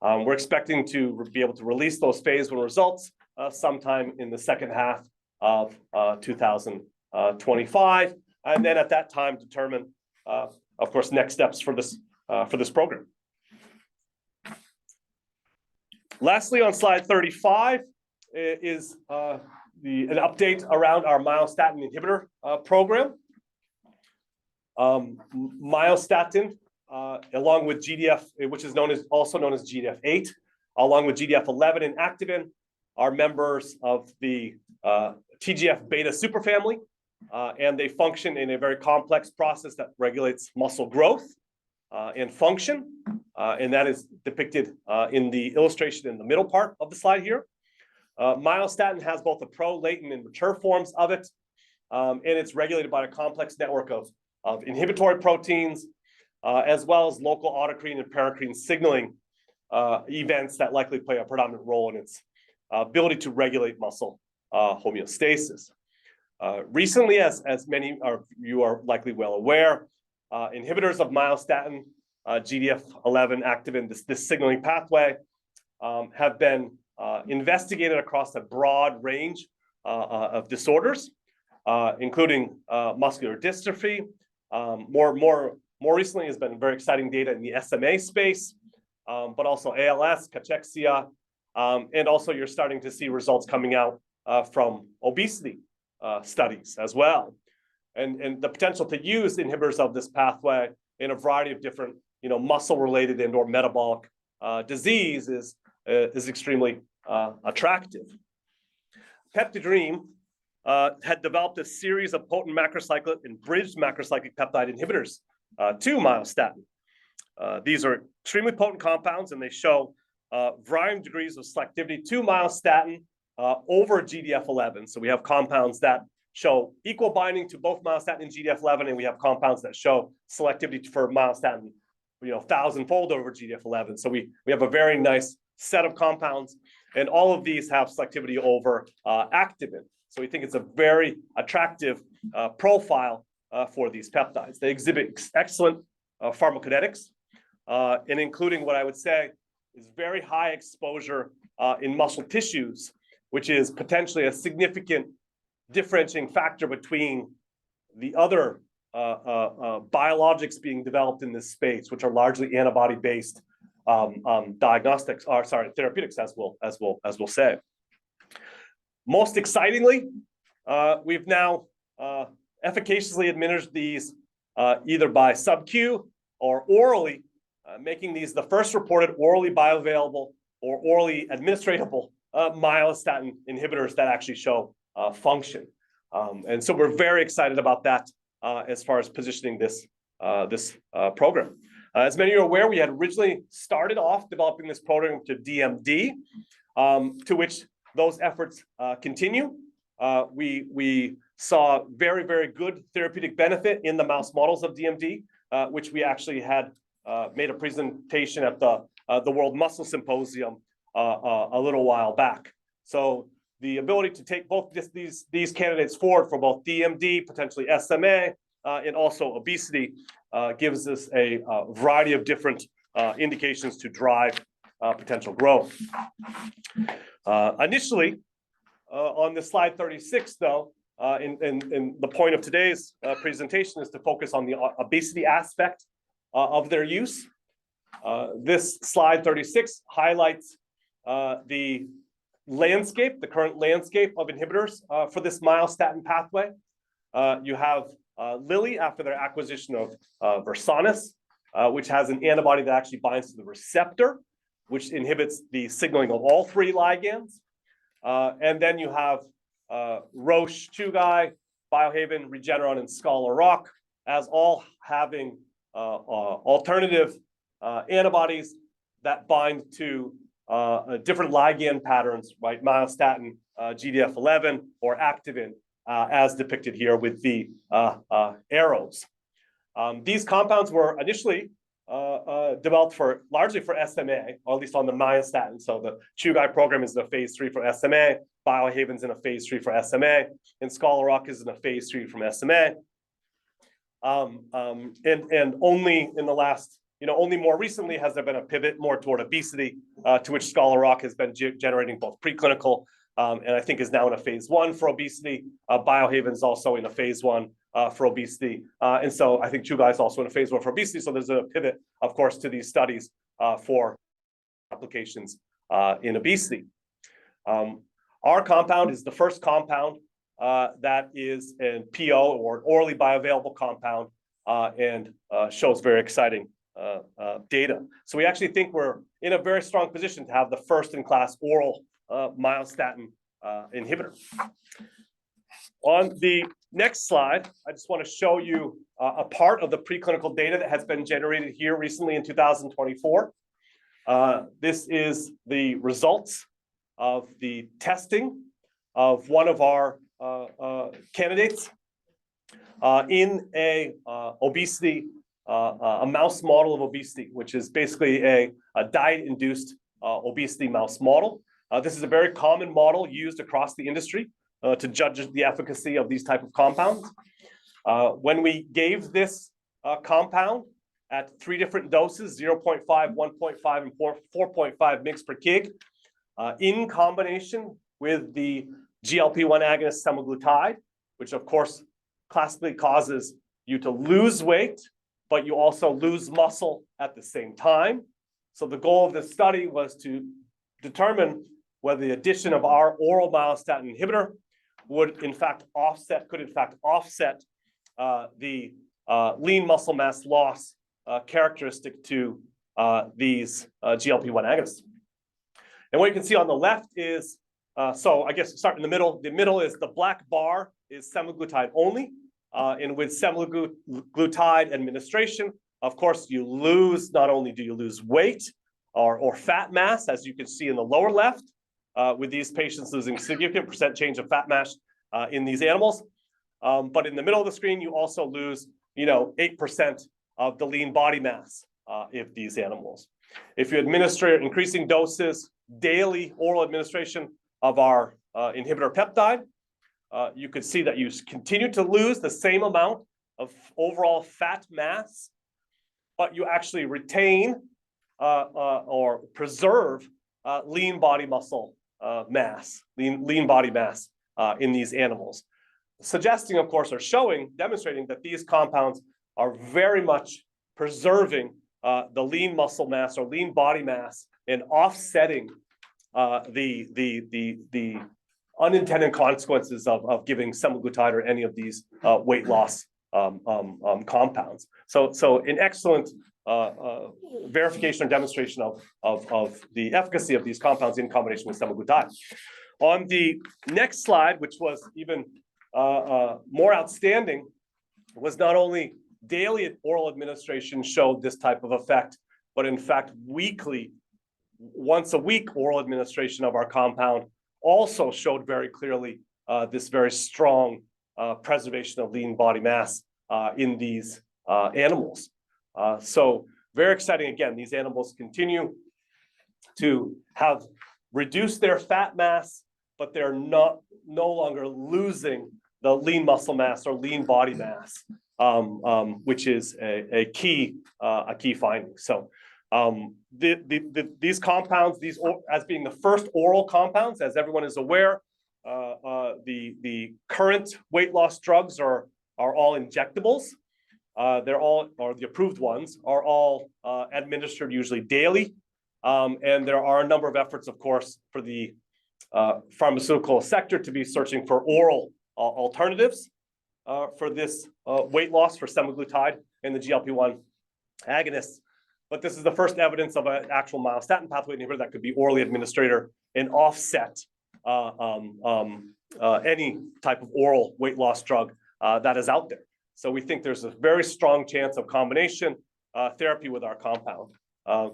We're expecting to be able to release those phase 1 results sometime in the second half of 2025, and then at that time determine, of course, next steps for this program. Lastly, on slide 35 is an update around our myostatin inhibitor program. Myostatin, along with GDF, which is also known as GDF8, along with GDF11 and activin, are members of the TGF beta superfamily, and they function in a very complex process that regulates muscle growth and function, and that is depicted in the illustration in the middle part of the slide here. Myostatin has both the pro-latent and mature forms of it, and it's regulated by a complex network of inhibitory proteins, as well as local autocrine and paracrine signaling events that likely play a predominant role in its ability to regulate muscle homeostasis. Recently, as many of you are likely well aware, inhibitors of myostatin, GDF11 activin, this signaling pathway, have been investigated across a broad range of disorders, including muscular dystrophy. More recently has been very exciting data in the SMA space, but also ALS, cachexia, and also you're starting to see results coming out from obesity studies as well. And the potential to use inhibitors of this pathway in a variety of different, muscle-related and/or metabolic disease is extremely attractive. PeptiDream had developed a series of potent macrocyclic and bridged macrocyclic peptide inhibitors to myostatin. These are extremely potent compounds, and they show varying degrees of selectivity to myostatin over GDF11. So we have compounds that show equal binding to both myostatin and GDF11, and we have compounds that show selectivity for myostatin, 1,000-fold over GDF11. So we have a very nice set of compounds, and all of these have selectivity over activin. So we think it's a very attractive profile for these peptides. They exhibit excellent pharmacokinetics, and including what I would say is very high exposure in muscle tissues, which is potentially a significant differentiating factor between the other biologics being developed in this space, which are largely antibody-based therapeutics, as we'll say. Most excitingly, we've now efficaciously administered these either by sub-Q or orally, making these the first reported orally bioavailable or orally administratable myostatin inhibitors that actually show function. And so we're very excited about that as far as positioning this program. As many of you are aware, we had originally started off developing this program to DMD, to which those efforts continue. We saw very, very good therapeutic benefit in the mouse models of DMD, which we actually had made a presentation at the World Muscle Symposium a little while back. So the ability to take both these candidates forward for both DMD, potentially SMA, and also obesity gives us a variety of different indications to drive potential growth. Initially, on the slide 36, though, and the point of today's presentation is to focus on the obesity aspect of their use. This slide 36 highlights the landscape, the current landscape of inhibitors for this myostatin pathway. You have Lilly after their acquisition of Versanis, which has an antibody that actually binds to the receptor, which inhibits the signaling of all three ligands. And then you have Roche, Chugai, Biohaven, Regeneron, and Scholar Rock as all having alternative antibodies that bind to different ligand patterns, right? Myostatin, GDF11, or activin, as depicted here with the arrows. These compounds were initially developed largely for SMA, or at least on the myostatin. So the Chugai program is in a phase 3 for SMA, Biohaven's in a phase 3 for SMA, and Scholar Rock is in a phase 3 from SMA. And only in the last, only more recently has there been a pivot more toward obesity, to which Scholar Rock has been generating both preclinical and I think is now in a phase 1 for obesity. Biohaven is also in a phase 1 for obesity. And so I think Chugai is also in a phase 1 for obesity. So there's a pivot, of course, to these studies for applications in obesity. Our compound is the first compound that is an PO or orally bioavailable compound and shows very exciting data. So we actually think we're in a very strong position to have the first-in-class oral myostatin inhibitor. On the next slide, I just want to show you a part of the preclinical data that has been generated here recently in 2024. This is the results of the testing of one of our candidates in a obesity, a mouse model of obesity, which is basically a diet-induced obesity mouse model. This is a very common model used across the industry to judge the efficacy of these type of compounds. When we gave this compound at 3 different doses, 0.5, 1.5, and 4.5 mg per kg, in combination with the GLP-1 agonist semaglutide, which of course classically causes you to lose weight, but you also lose muscle at the same time. So the goal of this study was to determine whether the addition of our oral myostatin inhibitor could in fact offset the lean muscle mass loss characteristic to these GLP-1 agonists. And what you can see on the left is, so I guess start in the middle. The middle is the black bar is semaglutide only. And with semaglutide administration, of course, you lose, not only do you lose weight or fat mass, as you can see in the lower left, with these patients losing significant percent change of fat mass in these animals. But in the middle of the screen, you also lose, 8% of the lean body mass of these animals. If you administer increasing doses, daily oral administration of our inhibitor peptide, you could see that you continue to lose the same amount of overall fat mass, but you actually retain or preserve lean body muscle mass, lean body mass in these animals. Suggesting, of course, or demonstrating that these compounds are very much preserving the lean muscle mass or lean body mass and offsetting the unintended consequences of giving semaglutide or any of these weight loss compounds. So an excellent verification or demonstration of the efficacy of these compounds in combination with semaglutide. On the next slide, which was even more outstanding, was not only daily oral administration showed this type of effect, but in fact, weekly, once a week oral administration of our compound also showed very clearly this very strong preservation of lean body mass in these animals. So very exciting. Again, these animals continue to have reduced their fat mass, but they're no longer losing the lean muscle mass or lean body mass, which is a key finding. So these compounds, as being the first oral compounds, as everyone is aware, the current weight loss drugs are all injectables. They're all, or the approved ones, are all administered usually daily. And there are a number of efforts, of course, for the pharmaceutical sector to be searching for oral alternatives for this weight loss for semaglutide and the GLP-1 agonists. But this is the first evidence of an actual myostatin pathway inhibitor that could be orally administered and offset any type of oral weight loss drug that is out there. So we think there's a very strong chance of combination therapy with our compound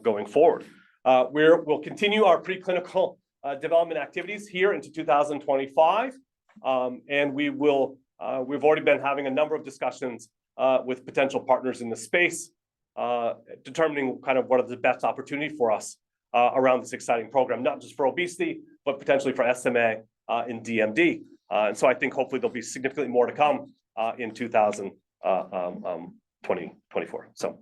going forward. We'll continue our preclinical development activities here into 2025, and we've already been having a number of discussions with potential partners in the space, determining kind of what is the best opportunity for us around this exciting program, not just for obesity, but potentially for SMA and DMD. And so I think hopefully there'll be significantly more to come in 2024. So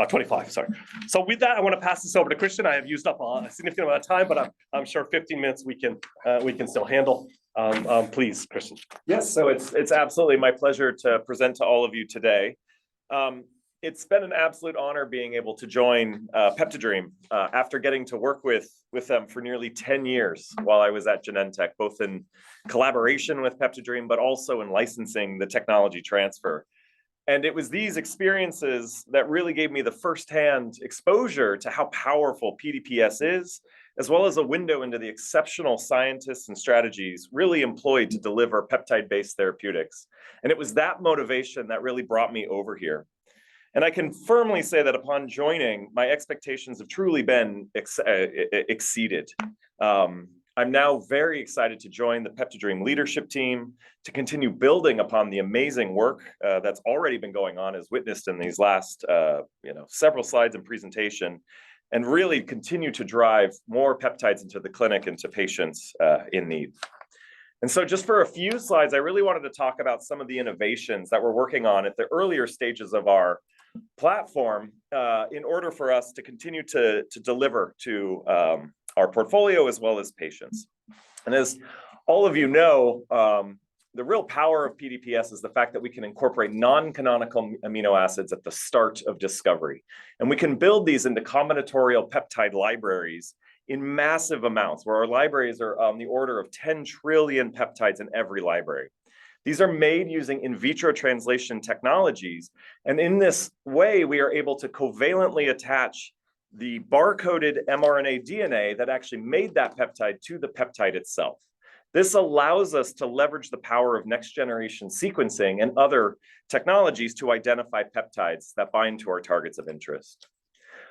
25, sorry. So with that, I want to pass this over to Christian. I have used up a significant amount of time, but I'm sure 15 minutes we can still handle. Please, Christian. Yes, so it's absolutely my pleasure to present to all of you today. It's been an absolute honor being able to join PeptiDream after getting to work with them for nearly 10 years while I was at Genentech, both in collaboration with PeptiDream, but also in licensing the technology transfer. And it was these experiences that really gave me the firsthand exposure to how powerful PDPS is, as well as a window into the exceptional scientists and strategies really employed to deliver peptide-based therapeutics. And it was that motivation that really brought me over here. And I can firmly say that upon joining, my expectations have truly been exceeded. I'm now very excited to join the PeptiDream leadership team to continue building upon the amazing work that's already been going on, as witnessed in these last several slides and presentation, and really continue to drive more peptides into the clinic and to patients in need. And so just for a few slides, I really wanted to talk about some of the innovations that we're working on at the earlier stages of our platform in order for us to continue to deliver to our portfolio as well as patients. And as all of you know, the real power of PDPS is the fact that we can incorporate non-canonical amino acids at the start of discovery. And we can build these into combinatorial peptide libraries in massive amounts, where our libraries are on the order of 10 trillion peptides in every library. These are made using in vitro translation technologies. And in this way, we are able to covalently attach the barcoded mRNA DNA that actually made that peptide to the peptide itself. This allows us to leverage the power of next generation sequencing and other technologies to identify peptides that bind to our targets of interest.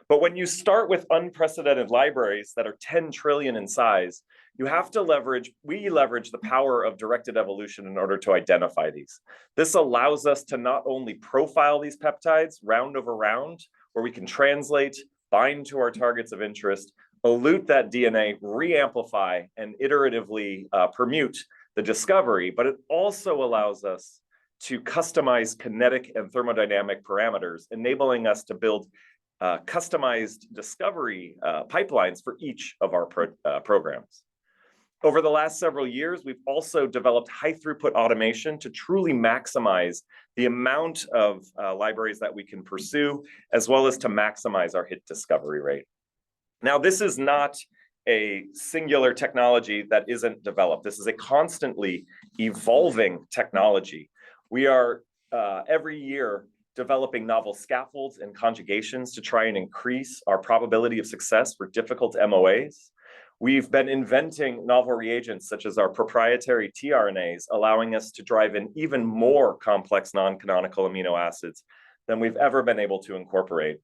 But when you start with unprecedented libraries that are 10 trillion in size, we leverage the power of directed evolution in order to identify these. This allows us to not only profile these peptides round over round, where we can translate, bind to our targets of interest, elute that DNA, re-amplify, and iteratively permute the discovery, but it also allows us to customize kinetic and thermodynamic parameters, enabling us to build customized discovery pipelines for each of our programs. Over the last several years, we've also developed high throughput automation to truly maximize the amount of libraries that we can pursue, as well as to maximize our hit discovery rate. Now, this is not a singular technology that isn't developed. This is a constantly evolving technology. We are every year developing novel scaffolds and conjugations to try and increase our probability of success for difficult MOAs. We've been inventing novel reagents such as our proprietary tRNAs, allowing us to drive in even more complex non-canonical amino acids than we've ever been able to incorporate.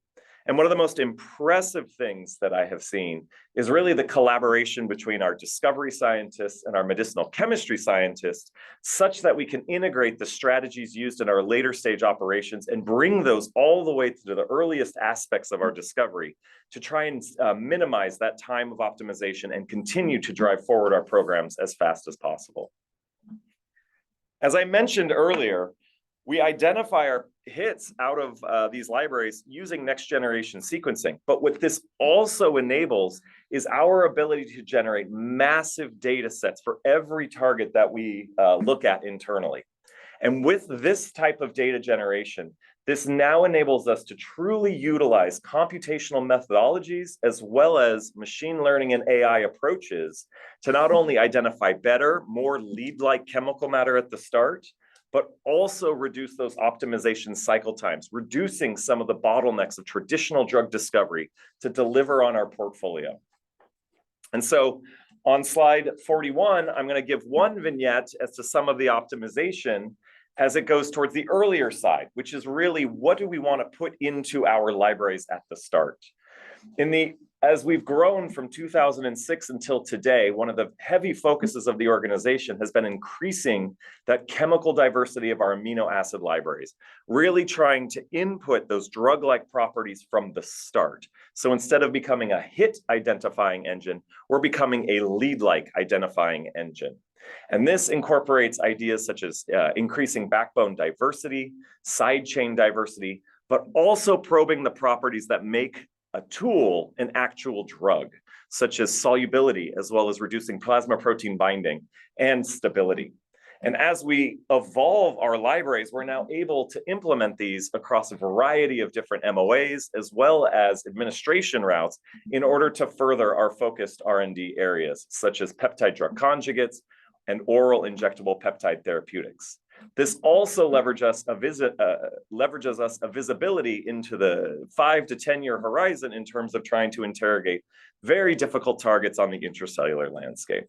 And one of the most impressive things that I have seen is really the collaboration between our discovery scientists and our medicinal chemistry scientists, such that we can integrate the strategies used in our later stage operations and bring those all the way to the earliest aspects of our discovery to try and minimize that time of optimization and continue to drive forward our programs as fast as possible. As I mentioned earlier, we identify our hits out of these libraries using next generation sequencing. But what this also enables is our ability to generate massive data sets for every target that we look at internally. And with this type of data generation, this now enables us to truly utilize computational methodologies as well as machine learning and AI approaches to not only identify better, more lead-like chemical matter at the start, but also reduce those optimization cycle times, reducing some of the bottlenecks of traditional drug discovery to deliver on our portfolio. And so on slide 41, I'm going to give one vignette as to some of the optimization as it goes towards the earlier side, which is really what do we want to put into our libraries at the start. As we've grown from 2006 until today, one of the heavy focuses of the organization has been increasing that chemical diversity of our amino acid libraries, really trying to input those drug-like properties from the start. So instead of becoming a hit identifying engine, we're becoming a lead-like identifying engine. And this incorporates ideas such as increasing backbone diversity, side chain diversity, but also probing the properties that make a tool an actual drug, such as solubility, as well as reducing plasma protein binding and stability. And as we evolve our libraries, we're now able to implement these across a variety of different MOAs, as well as administration routes, in order to further our focused R&D areas, such as peptide drug conjugates and oral injectable peptide therapeutics. This also leverages us a visibility into the 5 to 10 year horizon in terms of trying to interrogate very difficult targets on the intracellular landscape.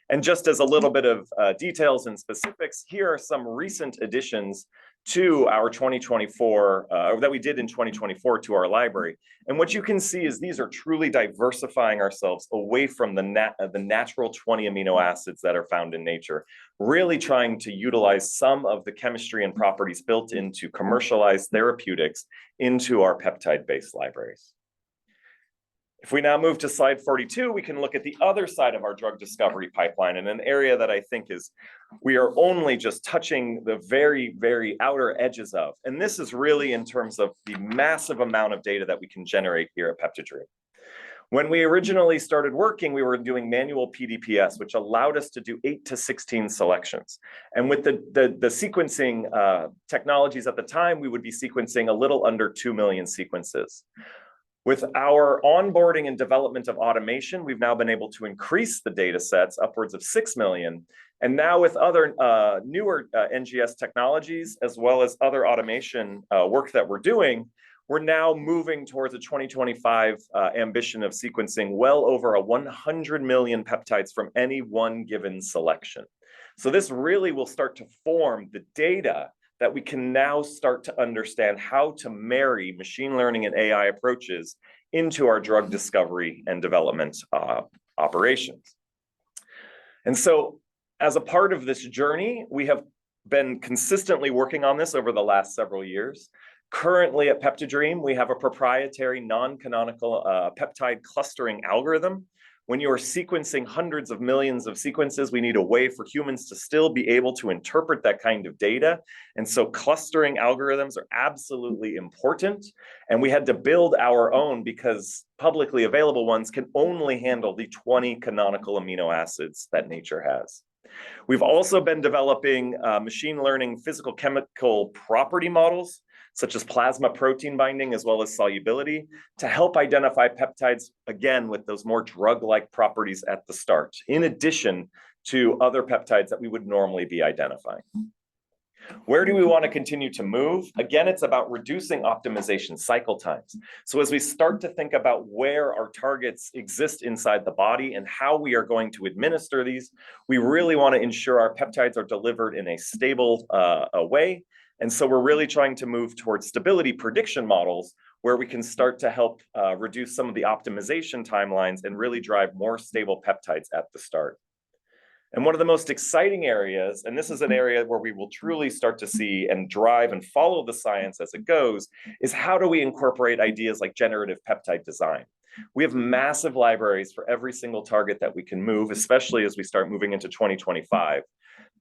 And just as a little bit of details and specifics, here are some recent additions to our 2024, that we did in 2024 to our library. And what you can see is these are truly diversifying ourselves away from the natural 20 amino acids that are found in nature, really trying to utilize some of the chemistry and properties built into commercialized therapeutics into our peptide-based libraries. If we now move to slide 42, we can look at the other side of our drug discovery pipeline, and an area that I think is we are only just touching the very, very outer edges of. And this is really in terms of the massive amount of data that we can generate here at PeptiDream. When we originally started working, we were doing manual PDPS, which allowed us to do 8 to 16 selections. And with the sequencing technologies at the time, we would be sequencing a little under 2 million sequences. With our onboarding and development of automation, we've now been able to increase the data sets upwards of 6 million. And now with other newer NGS technologies, as well as other automation work that we're doing, we're now moving towards a 2025 ambition of sequencing well over 100 million peptides from any one given selection. So this really will start to form the data that we can now start to understand how to marry machine learning and AI approaches into our drug discovery and development operations. And so as a part of this journey, we have been consistently working on this over the last several years. Currently at PeptiDream, we have a proprietary non-canonical peptide clustering algorithm. When you are sequencing hundreds of millions of sequences, we need a way for humans to still be able to interpret that kind of data. And so clustering algorithms are absolutely important. And we had to build our own because publicly available ones can only handle the 20 canonical amino acids that nature has. We've also been developing machine learning physical chemical property models, such as plasma protein binding as well as solubility, to help identify peptides, again, with those more drug-like properties at the start, in addition to other peptides that we would normally be identifying. Where do we want to continue to move? Again, it's about reducing optimization cycle times. So as we start to think about where our targets exist inside the body and how we are going to administer these, we really want to ensure our peptides are delivered in a stable way. And so we're really trying to move towards stability prediction models where we can start to help reduce some of the optimization timelines and really drive more stable peptides at the start. And one of the most exciting areas, and this is an area where we will truly start to see and drive and follow the science as it goes, is how do we incorporate ideas like generative peptide design? We have massive libraries for every single target that we can move, especially as we start moving into 2025.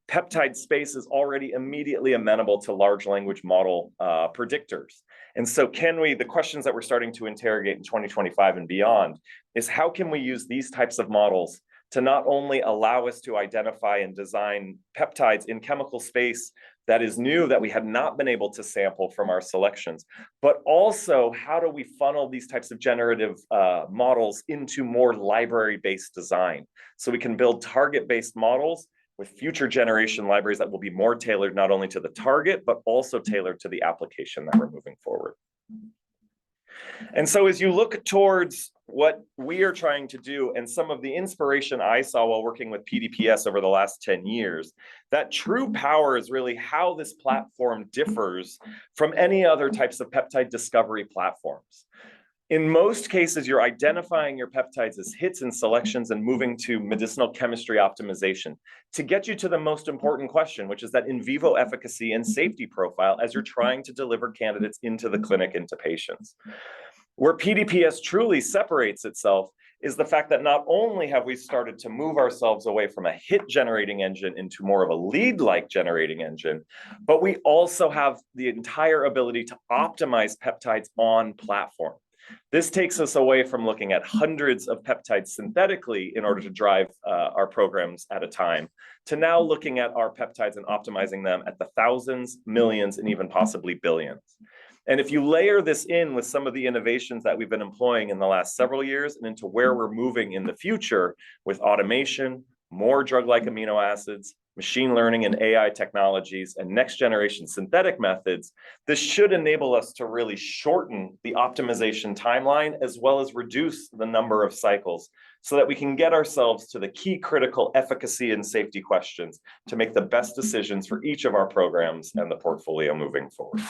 Peptide space is already immediately amenable to large language model predictors. And so the questions that we're starting to interrogate in 2025 and beyond is how can we use these types of models to not only allow us to identify and design peptides in chemical space that is new, that we had not been able to sample from our selections, but also how do we funnel these types of generative models into more library-based design so we can build target-based models with future generation libraries that will be more tailored not only to the target, but also tailored to the application that we're moving forward. And so as you look towards what we are trying to do and some of the inspiration I saw while working with PDPS over the last 10 years, that true power is really how this platform differs from any other types of peptide discovery platforms. In most cases, you're identifying your peptides as hits and selections and moving to medicinal chemistry optimization to get you to the most important question, which is that in vivo efficacy and safety profile as you're trying to deliver candidates into the clinic, into patients. Where PDPS truly separates itself is the fact that not only have we started to move ourselves away from a hit generating engine into more of a lead-like generating engine, but we also have the entire ability to optimize peptides on platform. This takes us away from looking at hundreds of peptides synthetically in order to drive our programs at a time, to now looking at our peptides and optimizing them at the thousands, millions, and even possibly billions. And if you layer this in with some of the innovations that we've been employing in the last several years and into where we're moving in the future with automation, more drug-like amino acids, machine learning and AI technologies, and next generation synthetic methods, this should enable us to really shorten the optimization timeline as well as reduce the number of cycles so that we can get ourselves to the key critical efficacy and safety questions to make the best decisions for each of our programs and the portfolio moving forward.